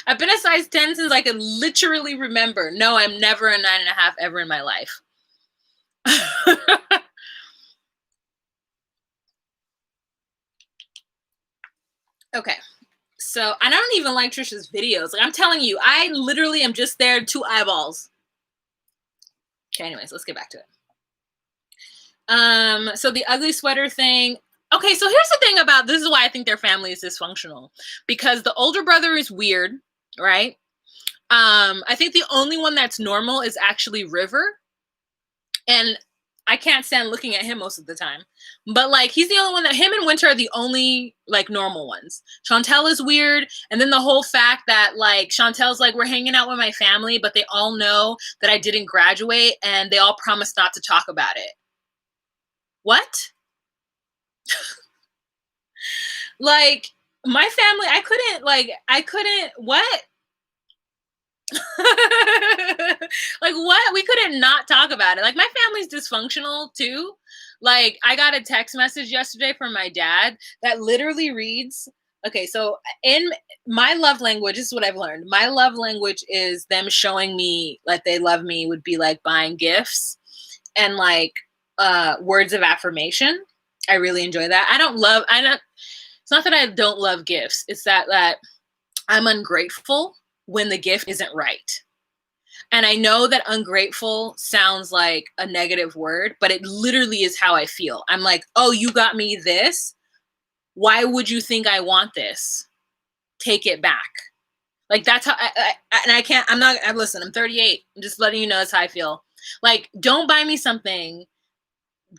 I've been a size 10 since I can literally remember. No, I'm never a 9.5 ever in my life. Okay. So, I don't even like Trisha's videos. Like, I'm telling you, I literally am just there 2 eyeballs. Okay, anyways, let's get back to it. So the ugly sweater thing. Okay, so here's the thing about this is why I think their family is dysfunctional. Because the older brother is weird, right? I think the only one that's normal is actually River. And I can't stand looking at him most of the time. But like he's the only one that him and Winter are the only like normal ones. Chantel is weird. And then the whole fact that like Chantel's like, we're hanging out with my family, but they all know that I didn't graduate and they all promised not to talk about it. What? Like my family, I couldn't, what? Like what? We couldn't not talk about it. Like my family's dysfunctional too. Like I got a text message yesterday from my dad that literally reads, okay, so in my love language, this is what I've learned. My love language is them showing me like they love me would be like buying gifts and like words of affirmation. I really enjoy that. It's not that I don't love gifts. It's that I'm ungrateful when the gift isn't right. And I know that ungrateful sounds like a negative word, but it literally is how I feel. I'm like, oh, you got me this. Why would you think I want this? Take it back. Like that's how listen, I'm 38. I'm just letting you know that's how I feel. Like, don't buy me something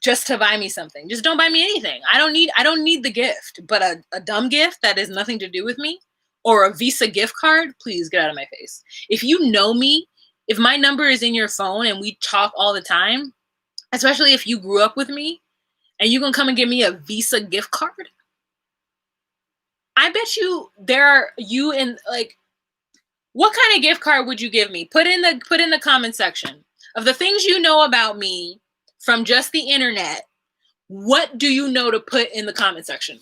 just to buy me something. Just don't buy me anything. I don't need the gift, but a dumb gift that has nothing to do with me or a Visa gift card, please get out of my face. If you know me, if my number is in your phone and we talk all the time, especially if you grew up with me and you're going to come and give me a Visa gift card, I bet you what kind of gift card would you give me? Put in the comment section of the things you know about me from just the internet. What do you know to put in the comment section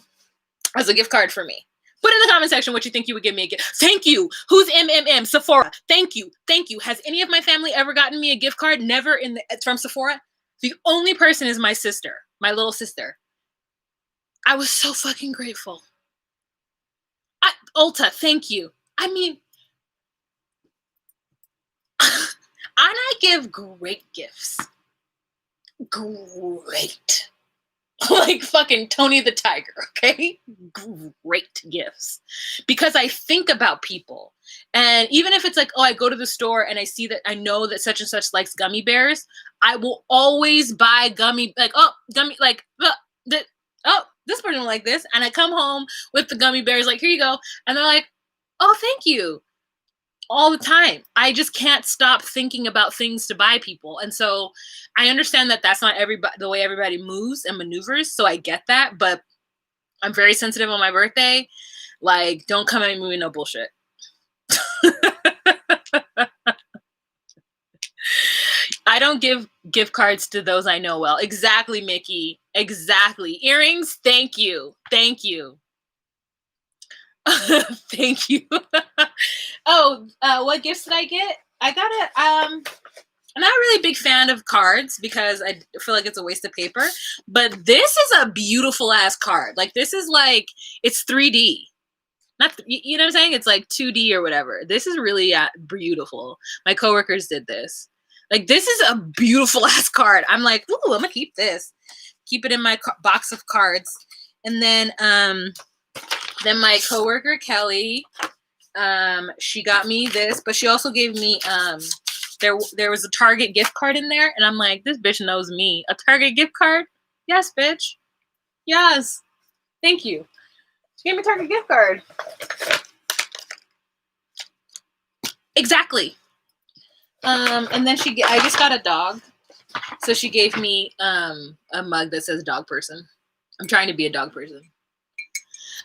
as a gift card for me? Put in the comment section what you think you would give me a gift. Thank you. Who's MMM? Sephora. Thank you. Thank you. Has any of my family ever gotten me a gift card? Never from Sephora. The only person is my sister, my little sister. I was so fucking grateful. Ulta, thank you. I mean, I give great gifts. Great. Like fucking Tony the Tiger, okay? Great gifts. Because I think about people. And even if it's like, oh, I go to the store and I see that I know that such and such likes gummy bears, I will always buy this person like this. And I come home with the gummy bears, like, here you go. And they're like, oh, thank you. All the time. I just can't stop thinking about things to buy people. And so I understand that that's not the way everybody moves and maneuvers. So I get that, but I'm very sensitive on my birthday. Like, don't come at me with no bullshit. I don't give gift cards to those I know well. Exactly, Mickey. Exactly. Earrings. Thank you. Thank you. Thank you. Oh, what gifts did I get? I got I'm not really a big fan of cards because I feel like it's a waste of paper. But this is a beautiful ass card. Like this is like it's 3D. Not you know what I'm saying? It's like 2D or whatever. This is really beautiful. My coworkers did this. Like this is a beautiful ass card. I'm like, ooh, I'm gonna keep this. Keep it in my box of cards. And then my coworker Kelly, she got me this, but she also gave me there was a Target gift card in there, and I'm like, this bitch knows me. A Target gift card? Yes, bitch. Yes. Thank you. She gave me a Target gift card. Exactly. And then I just got a dog. So she gave me a mug that says dog person. I'm trying to be a dog person.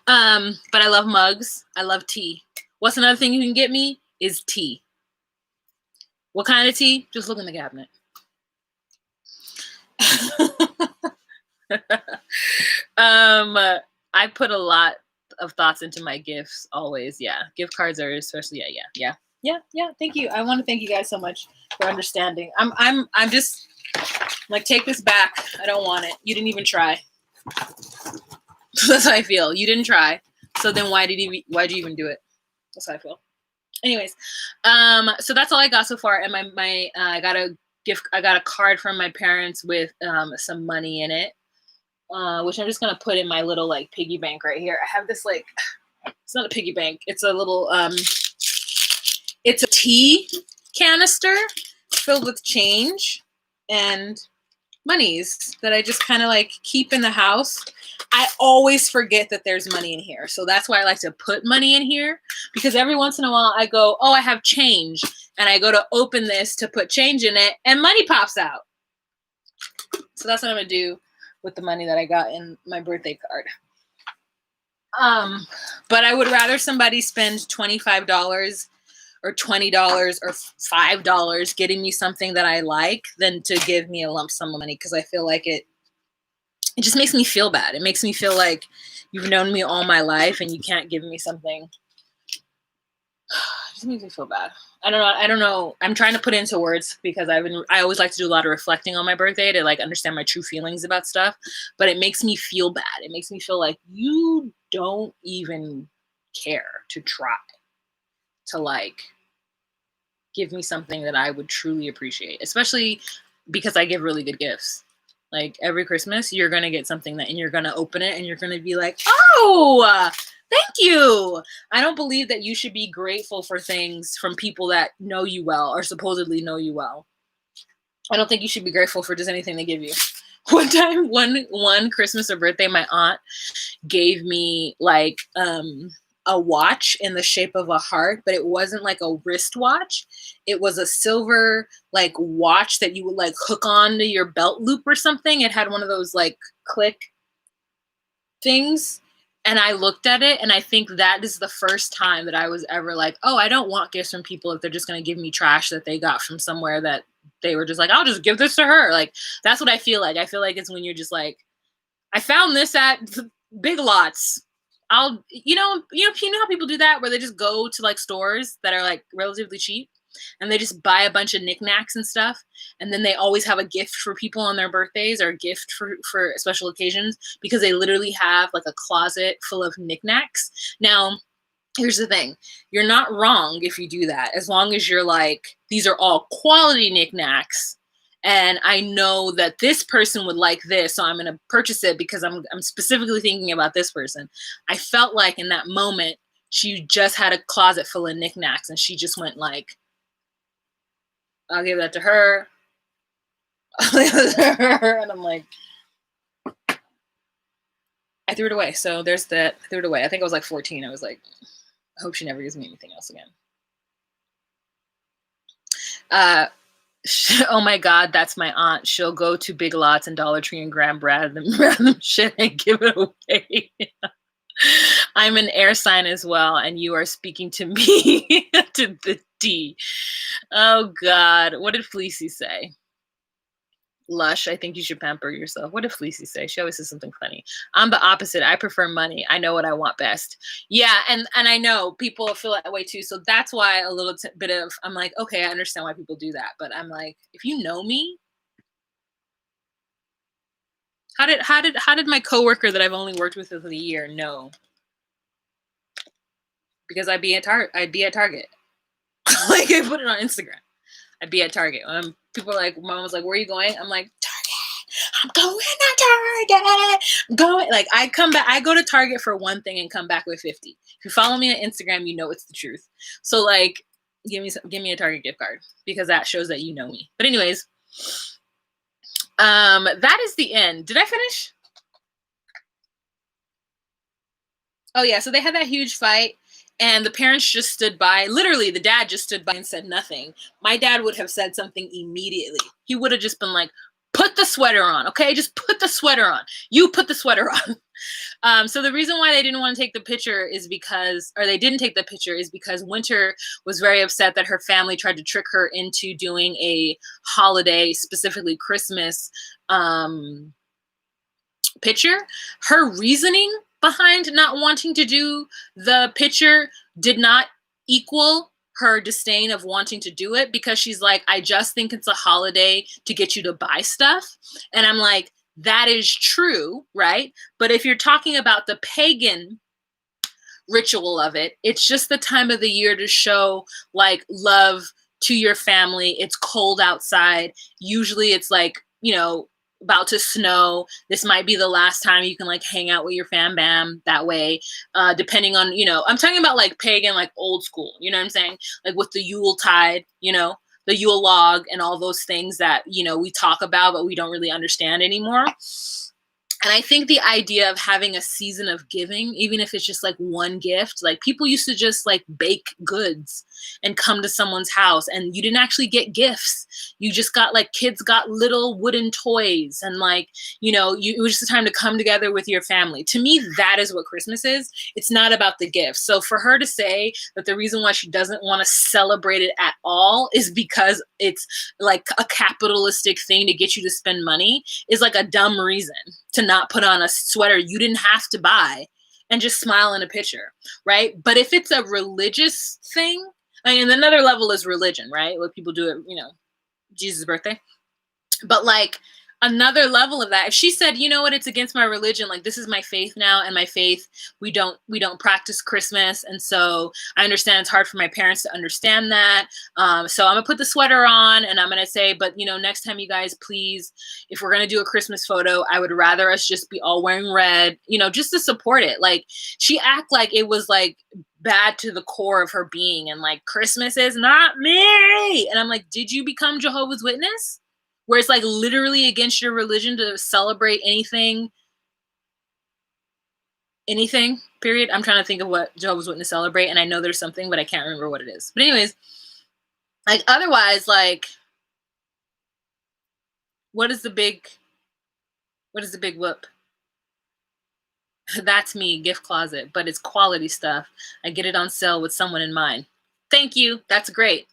But I love mugs. I love tea. What's another thing you can get me is tea. What kind of tea? Just look in the cabinet. I put a lot of thoughts into my gifts always. Yeah. Gift cards are especially yeah. Thank you. I want to thank you guys so much for understanding. I'm just like, take this back. I don't want it. You didn't even try. That's how I feel. You didn't try. So then why'd you even do it? That's how I feel. Anyways, so that's all I got so far. And I got a card from my parents with some money in it, which I'm just gonna put in my little like piggy bank right here. I have this like, it's not a piggy bank. It's a little it's a tea canister filled with change and monies that I just kind of like keep in the house. I always forget that there's money in here. So that's why I like to put money in here, because every once in a while I go, oh, I have change. And I go to open this to put change in it and money pops out. So that's what I'm going to do with the money that I got in my birthday card. But I would rather somebody spend $25 or $20 or $5 getting me something that I like than to give me a lump sum of money, because I feel like it just makes me feel bad. It makes me feel like you've known me all my life and you can't give me something. It just makes me feel bad. I don't know. I'm trying to put it into words because I always like to do a lot of reflecting on my birthday to like understand my true feelings about stuff, but it makes me feel bad. It makes me feel like you don't even care to try to like give me something that I would truly appreciate, especially because I give really good gifts. Like every Christmas, you're going to get something and you're going to open it and you're going to be like, oh, thank you. I don't believe that you should be grateful for things from people that know you well or supposedly know you well. I don't think you should be grateful for just anything they give you. One time, one Christmas or birthday, my aunt gave me like a watch in the shape of a heart, but it wasn't like a wristwatch. It was a silver like watch that you would like hook on to your belt loop or something. It had one of those like click things. And I looked at it and I think that is the first time that I was ever like, oh, I don't want gifts from people if they're just going to give me trash that they got from somewhere that they were just like, I'll just give this to her. Like, that's what I feel like. I feel like it's when you're just like, I found this at Big Lots. You know how people do that where they just go to like stores that are like relatively cheap and they just buy a bunch of knickknacks and stuff. And then they always have a gift for people on their birthdays or a gift for special occasions because they literally have like a closet full of knickknacks. Now, here's the thing. You're not wrong if you do that, as long as you're like, these are all quality knickknacks. And I know that this person would like this, so I'm going to purchase it because I'm specifically thinking about this person. I felt like in that moment, she just had a closet full of knickknacks, and she just went like, I'll give that to her. I'll give that to her. And I'm like, I threw it away. So there's that. I threw it away. I think I was like 14. I was like, I hope she never gives me anything else again. Oh my God, that's my aunt. She'll go to Big Lots and Dollar Tree and grab random shit and give it away. I'm an air sign as well, and you are speaking to me to the D. Oh God, what did Fleecy say? Lush, I think you should pamper yourself. What did Fleecy say? She always says something funny. I'm the opposite. I prefer money. I know what I want best. Yeah, and I know people feel that way too. So that's why a little bit of I'm like, okay, I understand why people do that. But I'm like, if you know me, how did my coworker that I've only worked with for a year know? Because I'd be at Target. Like I put it on Instagram. I'd be at Target. People are like, mom was like, where are you going? I'm like, Target. I'm going to Target. I'm going. Like I come back. I go to Target for one thing and come back with 50. If you follow me on Instagram, you know it's the truth. So like, give me a Target gift card because that shows that you know me. But anyways, that is the end. Did I finish? Oh yeah. So they had that huge fight. And the parents just stood by. Literally, the dad just stood by and said nothing. My dad would have said something immediately. He would have just been like, put the sweater on, okay? Just put the sweater on. You put the sweater on. So the reason why they didn't want to take the picture is because, or they didn't take the picture is because Winter was very upset that her family tried to trick her into doing a holiday, specifically Christmas, picture. Her reasoning behind not wanting to do the picture did not equal her disdain of wanting to do it because she's like, I just think it's a holiday to get you to buy stuff. And I'm like, that is true, right? But if you're talking about the pagan ritual of it, it's just the time of the year to show like love to your family. It's cold outside. Usually it's like, about to snow. This might be the last time you can like hang out with your fam bam that way. Depending on, I'm talking about like pagan, like old school, you know what I'm saying? Like with the Yule tide, the Yule log and all those things that, we talk about, but we don't really understand anymore. And I think the idea of having a season of giving, even if it's just like one gift, like people used to just like bake goods and come to someone's house and you didn't actually get gifts. You just got like kids got little wooden toys and like, it was just a time to come together with your family. To me, that is what Christmas is. It's not about the gifts. So for her to say that the reason why she doesn't want to celebrate it at all is because it's like a capitalistic thing to get you to spend money is like a dumb reason to not put on a sweater you didn't have to buy and just smile in a picture, right? But if it's a religious thing, and another level is religion, right? What people do at, Jesus' birthday. But like another level of that, if she said, you know what, it's against my religion, like this is my faith now, and my faith, we don't practice Christmas, and so I understand it's hard for my parents to understand that. So I'm gonna put the sweater on, and I'm gonna say, but next time you guys, please, if we're gonna do a Christmas photo, I would rather us just be all wearing red, just to support it. Like she act like it was like bad to the core of her being, and like Christmas is not me. And I'm like, did you become Jehovah's Witness? Where it's like literally against your religion to celebrate anything, period. I'm trying to think of what Jehovah's Witness celebrate, and I know there's something, but I can't remember what it is. But anyways, like otherwise, like what is the big whoop? That's me, gift closet, but it's quality stuff. I get it on sale with someone in mind. Thank you. That's great.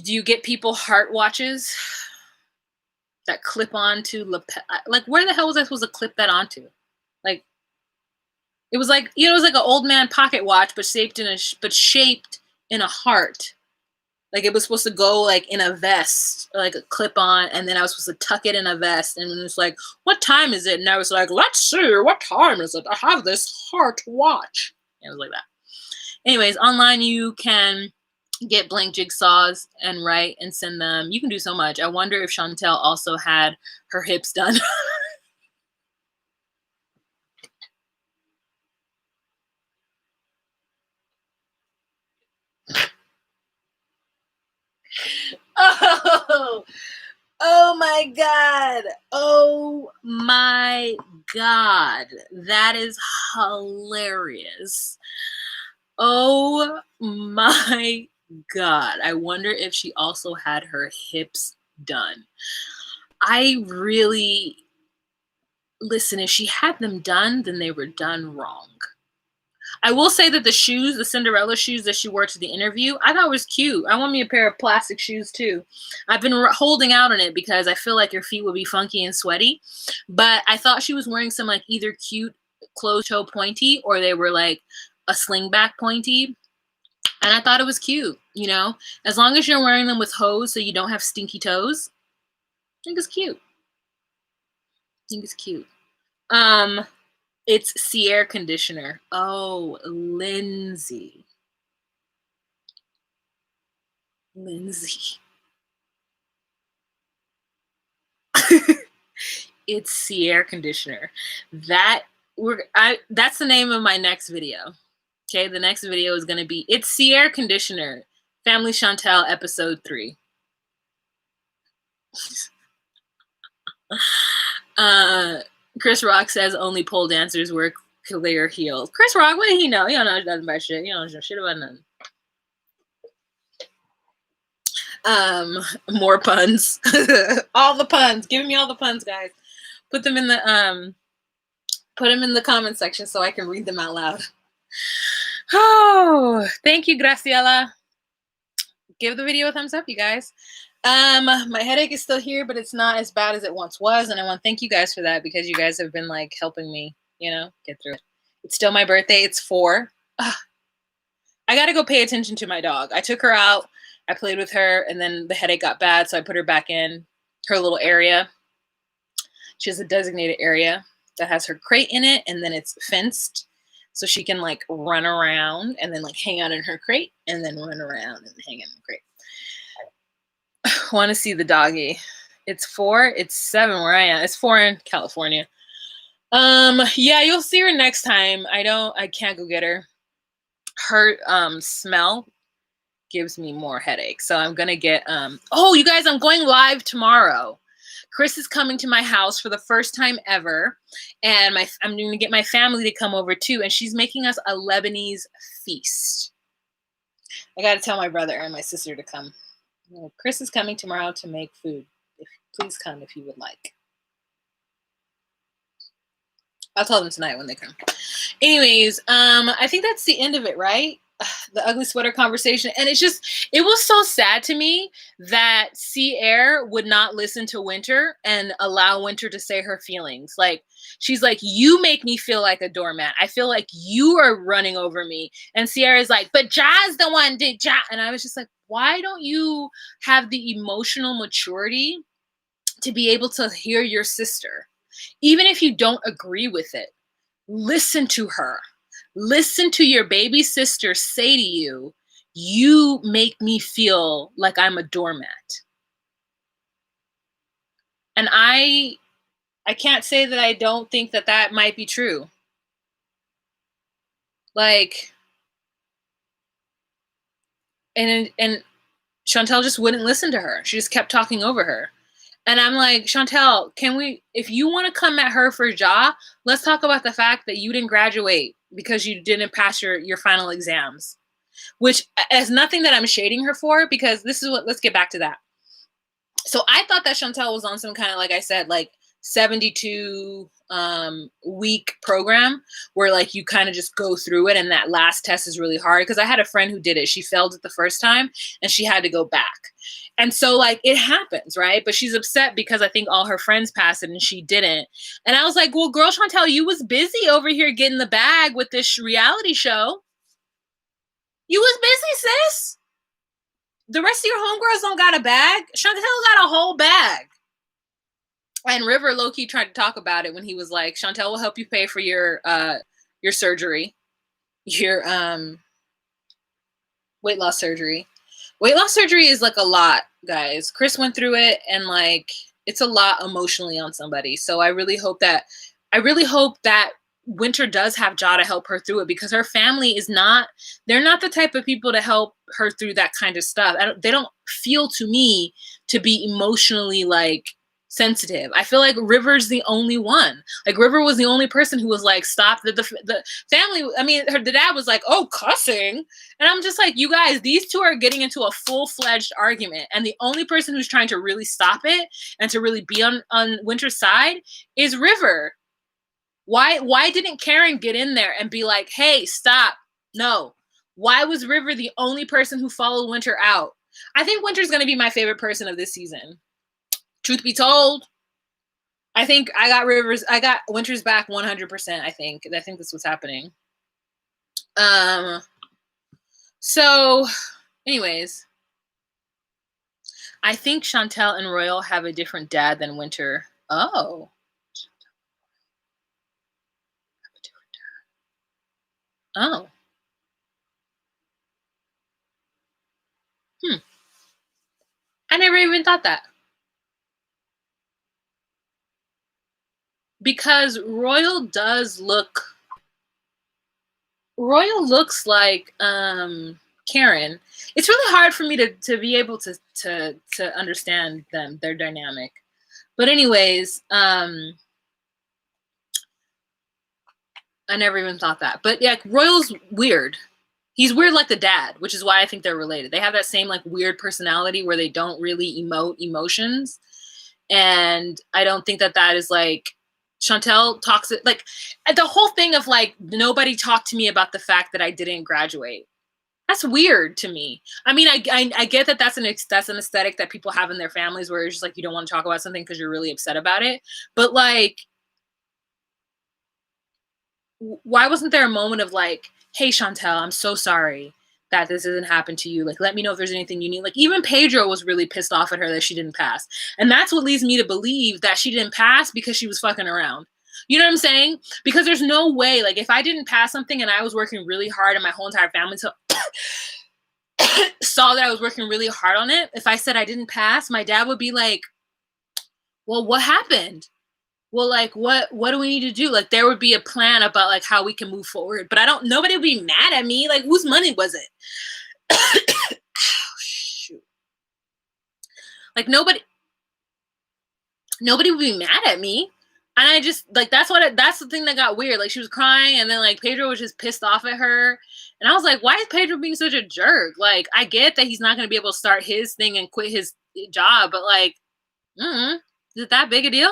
Do you get people heart watches that clip onto lapel? Like, where the hell was I supposed to clip that onto? Like, it was like, it was like an old man pocket watch, but shaped in a heart. Like it was supposed to go like in a vest, like a clip on, and then I was supposed to tuck it in a vest. And it was like, what time is it? And I was like, let's see, what time is it? I have this heart watch. And it was like that. Anyways, online you can get blank jigsaws and write and send them. You can do so much. I wonder if Chantel also had her hips done. Oh my God. Oh my God. That is hilarious. Oh my God. I wonder if she also had her hips done. Listen, if she had them done, then they were done wrong. I will say that the shoes, the Cinderella shoes that she wore to the interview, I thought was cute. I want me a pair of plastic shoes too. I've been holding out on it because I feel like your feet would be funky and sweaty. But I thought she was wearing some like either cute closed toe pointy or they were like a slingback pointy. And I thought it was cute, you know, as long as you're wearing them with hose so you don't have stinky toes. I think it's cute. It's Sierra conditioner. Oh, Lindsay. It's Sierra conditioner. That's the name of my next video. Okay, the next video is gonna be It's Sierra conditioner. Family Chantel episode 3. Chris Rock says only pole dancers wear clear heels. Chris Rock, what did he know? He don't know nothing about shit. He don't know shit about nothing. More puns. All the puns. Give me all the puns, guys. Put them in the comment section so I can read them out loud. Oh, thank you, Graciela. Give the video a thumbs up, you guys. My headache is still here, but it's not as bad as it once was, and I want to thank you guys for that because you guys have been like helping me, you know, get through it. It's still my birthday. It's 4. I got to go pay attention to my dog. I took her out. I played with her, and then the headache got bad, so I put her back in her little area. She has a designated area that has her crate in it, and then it's fenced, so she can like run around and then like hang out in her crate, and then run around and hang out in the crate. Want to see the doggy? It's 4. It's 7 where I am. It's 4 in California. Yeah, you'll see her next time. I can't go get her. Her smell gives me more headaches. So I'm gonna get oh, you guys, I'm going live tomorrow. Chris is coming to my house for the first time ever, and I'm going to get my family to come over too, and she's making us a Lebanese feast. I got to tell my brother and my sister to come. Chris is coming tomorrow to make food. Please come if you would like. I'll tell them tonight when they come. Anyways, I think that's the end of it, right? The ugly sweater conversation. And it was so sad to me that Sierra would not listen to Winter and allow Winter to say her feelings. Like, she's like, you make me feel like a doormat. I feel like you are running over me. And Sierra's like, but Ja's the one did Ja. And I was just like, why don't you have the emotional maturity to be able to hear your sister? Even if you don't agree with it, listen to her. Listen to your baby sister say to you, you make me feel like I'm a doormat. And I can't say that I don't think that that might be true. Like, and Chantel just wouldn't listen to her. She just kept talking over her. And I'm like, Chantel, if you want to come at her for Ja, let's talk about the fact that you didn't graduate because you didn't pass your final exams, which is nothing that I'm shading her for, because let's get back to that. So I thought that Chantel was on some kind of, like I said, like 72 week program where like you kind of just go through it, and that last test is really hard, because I had a friend who did it. She failed it the first time and she had to go back. And so like it happens, right? But she's upset because I think all her friends passed it and she didn't. And I was like, well, girl, Chantel, you was busy over here getting the bag with this reality show. You was busy, sis. The rest of your homegirls don't got a bag. Chantel got a whole bag. And River low-key tried to talk about it when he was like, Chantel will help you pay for your surgery. Your weight loss surgery. Weight loss surgery is like a lot, guys. Chris went through it, and like it's a lot emotionally on somebody. So I really hope that Winter does have Ja to help her through it, because her family they're not the type of people to help her through that kind of stuff. They don't feel to me to be emotionally like sensitive. I feel like River's the only one. Like River was the only person who was like, stop. The family, I mean, the dad was like, oh, cussing. And I'm just like, you guys, these two are getting into a full-fledged argument. And the only person who's trying to really stop it and to really be on Winter's side is River. Why didn't Karen get in there and be like, hey, stop? No. Why was River the only person who followed Winter out? I think Winter's going to be my favorite person of this season. Truth be told, I think I got Winter's back 100%. I think that's what's happening. So anyways, I think Chantel and Royal have a different dad than Winter. Oh. Oh. I never even thought that. Because Royal looks like Karen. It's really hard for me to be able to understand their dynamic. But anyways, I never even thought that. But yeah, Royal's weird. He's weird like the dad, which is why I think they're related. They have that same like weird personality where they don't really emote emotions. And I don't think that is like Chantel talks like the whole thing of like nobody talked to me about the fact that I didn't graduate. That's weird to me. I mean, I get that that's an aesthetic that people have in their families where it's just like you don't want to talk about something because you're really upset about it. But like, why wasn't there a moment of like, hey Chantel, I'm so sorry that this hasn't happened to you. Like, let me know if there's anything you need. Like, even Pedro was really pissed off at her that she didn't pass. And that's what leads me to believe that she didn't pass because she was fucking around. You know what I'm saying? Because there's no way, like, if I didn't pass something and I was working really hard and my whole entire family saw that I was working really hard on it, if I said I didn't pass, my dad would be like, well, what happened? Well, like, what do we need to do? Like, there would be a plan about like how we can move forward. But nobody would be mad at me. Like, whose money was it? Oh, shoot. Like, nobody would be mad at me. And I just like that's the thing that got weird. Like, she was crying, and then like Pedro was just pissed off at her. And I was like, why is Pedro being such a jerk? Like, I get that he's not gonna be able to start his thing and quit his job, but like, is it that big a deal?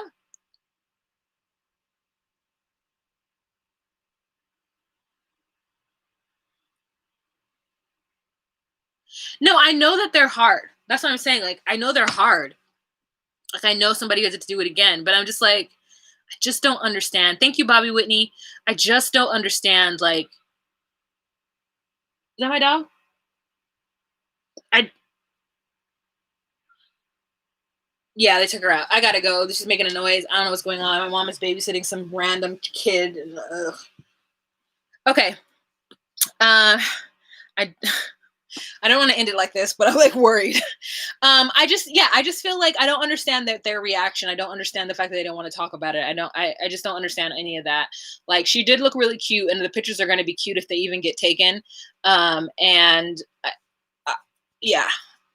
No, I know that they're hard. That's what I'm saying. Like, I know they're hard. Like, I know somebody has to do it again, but I'm just like, I just don't understand. Thank you, Bobby Whitney. I just don't understand. Like, is that my dog? Yeah, they took her out. I gotta go. She's making a noise. I don't know what's going on. My mom is babysitting some random kid. Okay. I I don't want to end it like this, but I'm like worried. I just feel like I don't understand their reaction. I don't understand the fact that they don't want to talk about it. I just don't understand any of that. Like, she did look really cute, and the pictures are going to be cute if they even get taken. Yeah,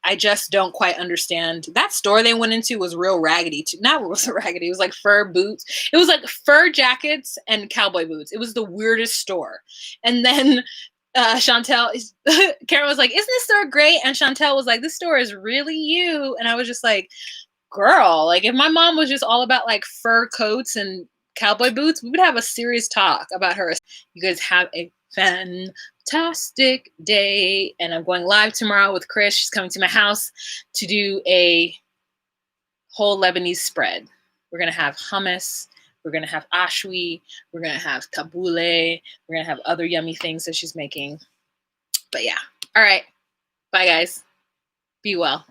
I just don't quite understand. That store they went into was real raggedy too. Not was raggedy. It was like fur boots. It was like fur jackets and cowboy boots. It was the weirdest store. And then Chantel, Karen was like, isn't this store great? And Chantel was like, this store is really you. And I was just like, girl, like, if my mom was just all about like fur coats and cowboy boots, we would have a serious talk about her. You guys have a fantastic day. And I'm going live tomorrow with Chris. She's coming to my house to do a whole Lebanese spread. We're going to have hummus. We're going to have ashwi. We're going to have tabbouleh. We're going to have other yummy things that she's making. But yeah. All right. Bye, guys. Be well.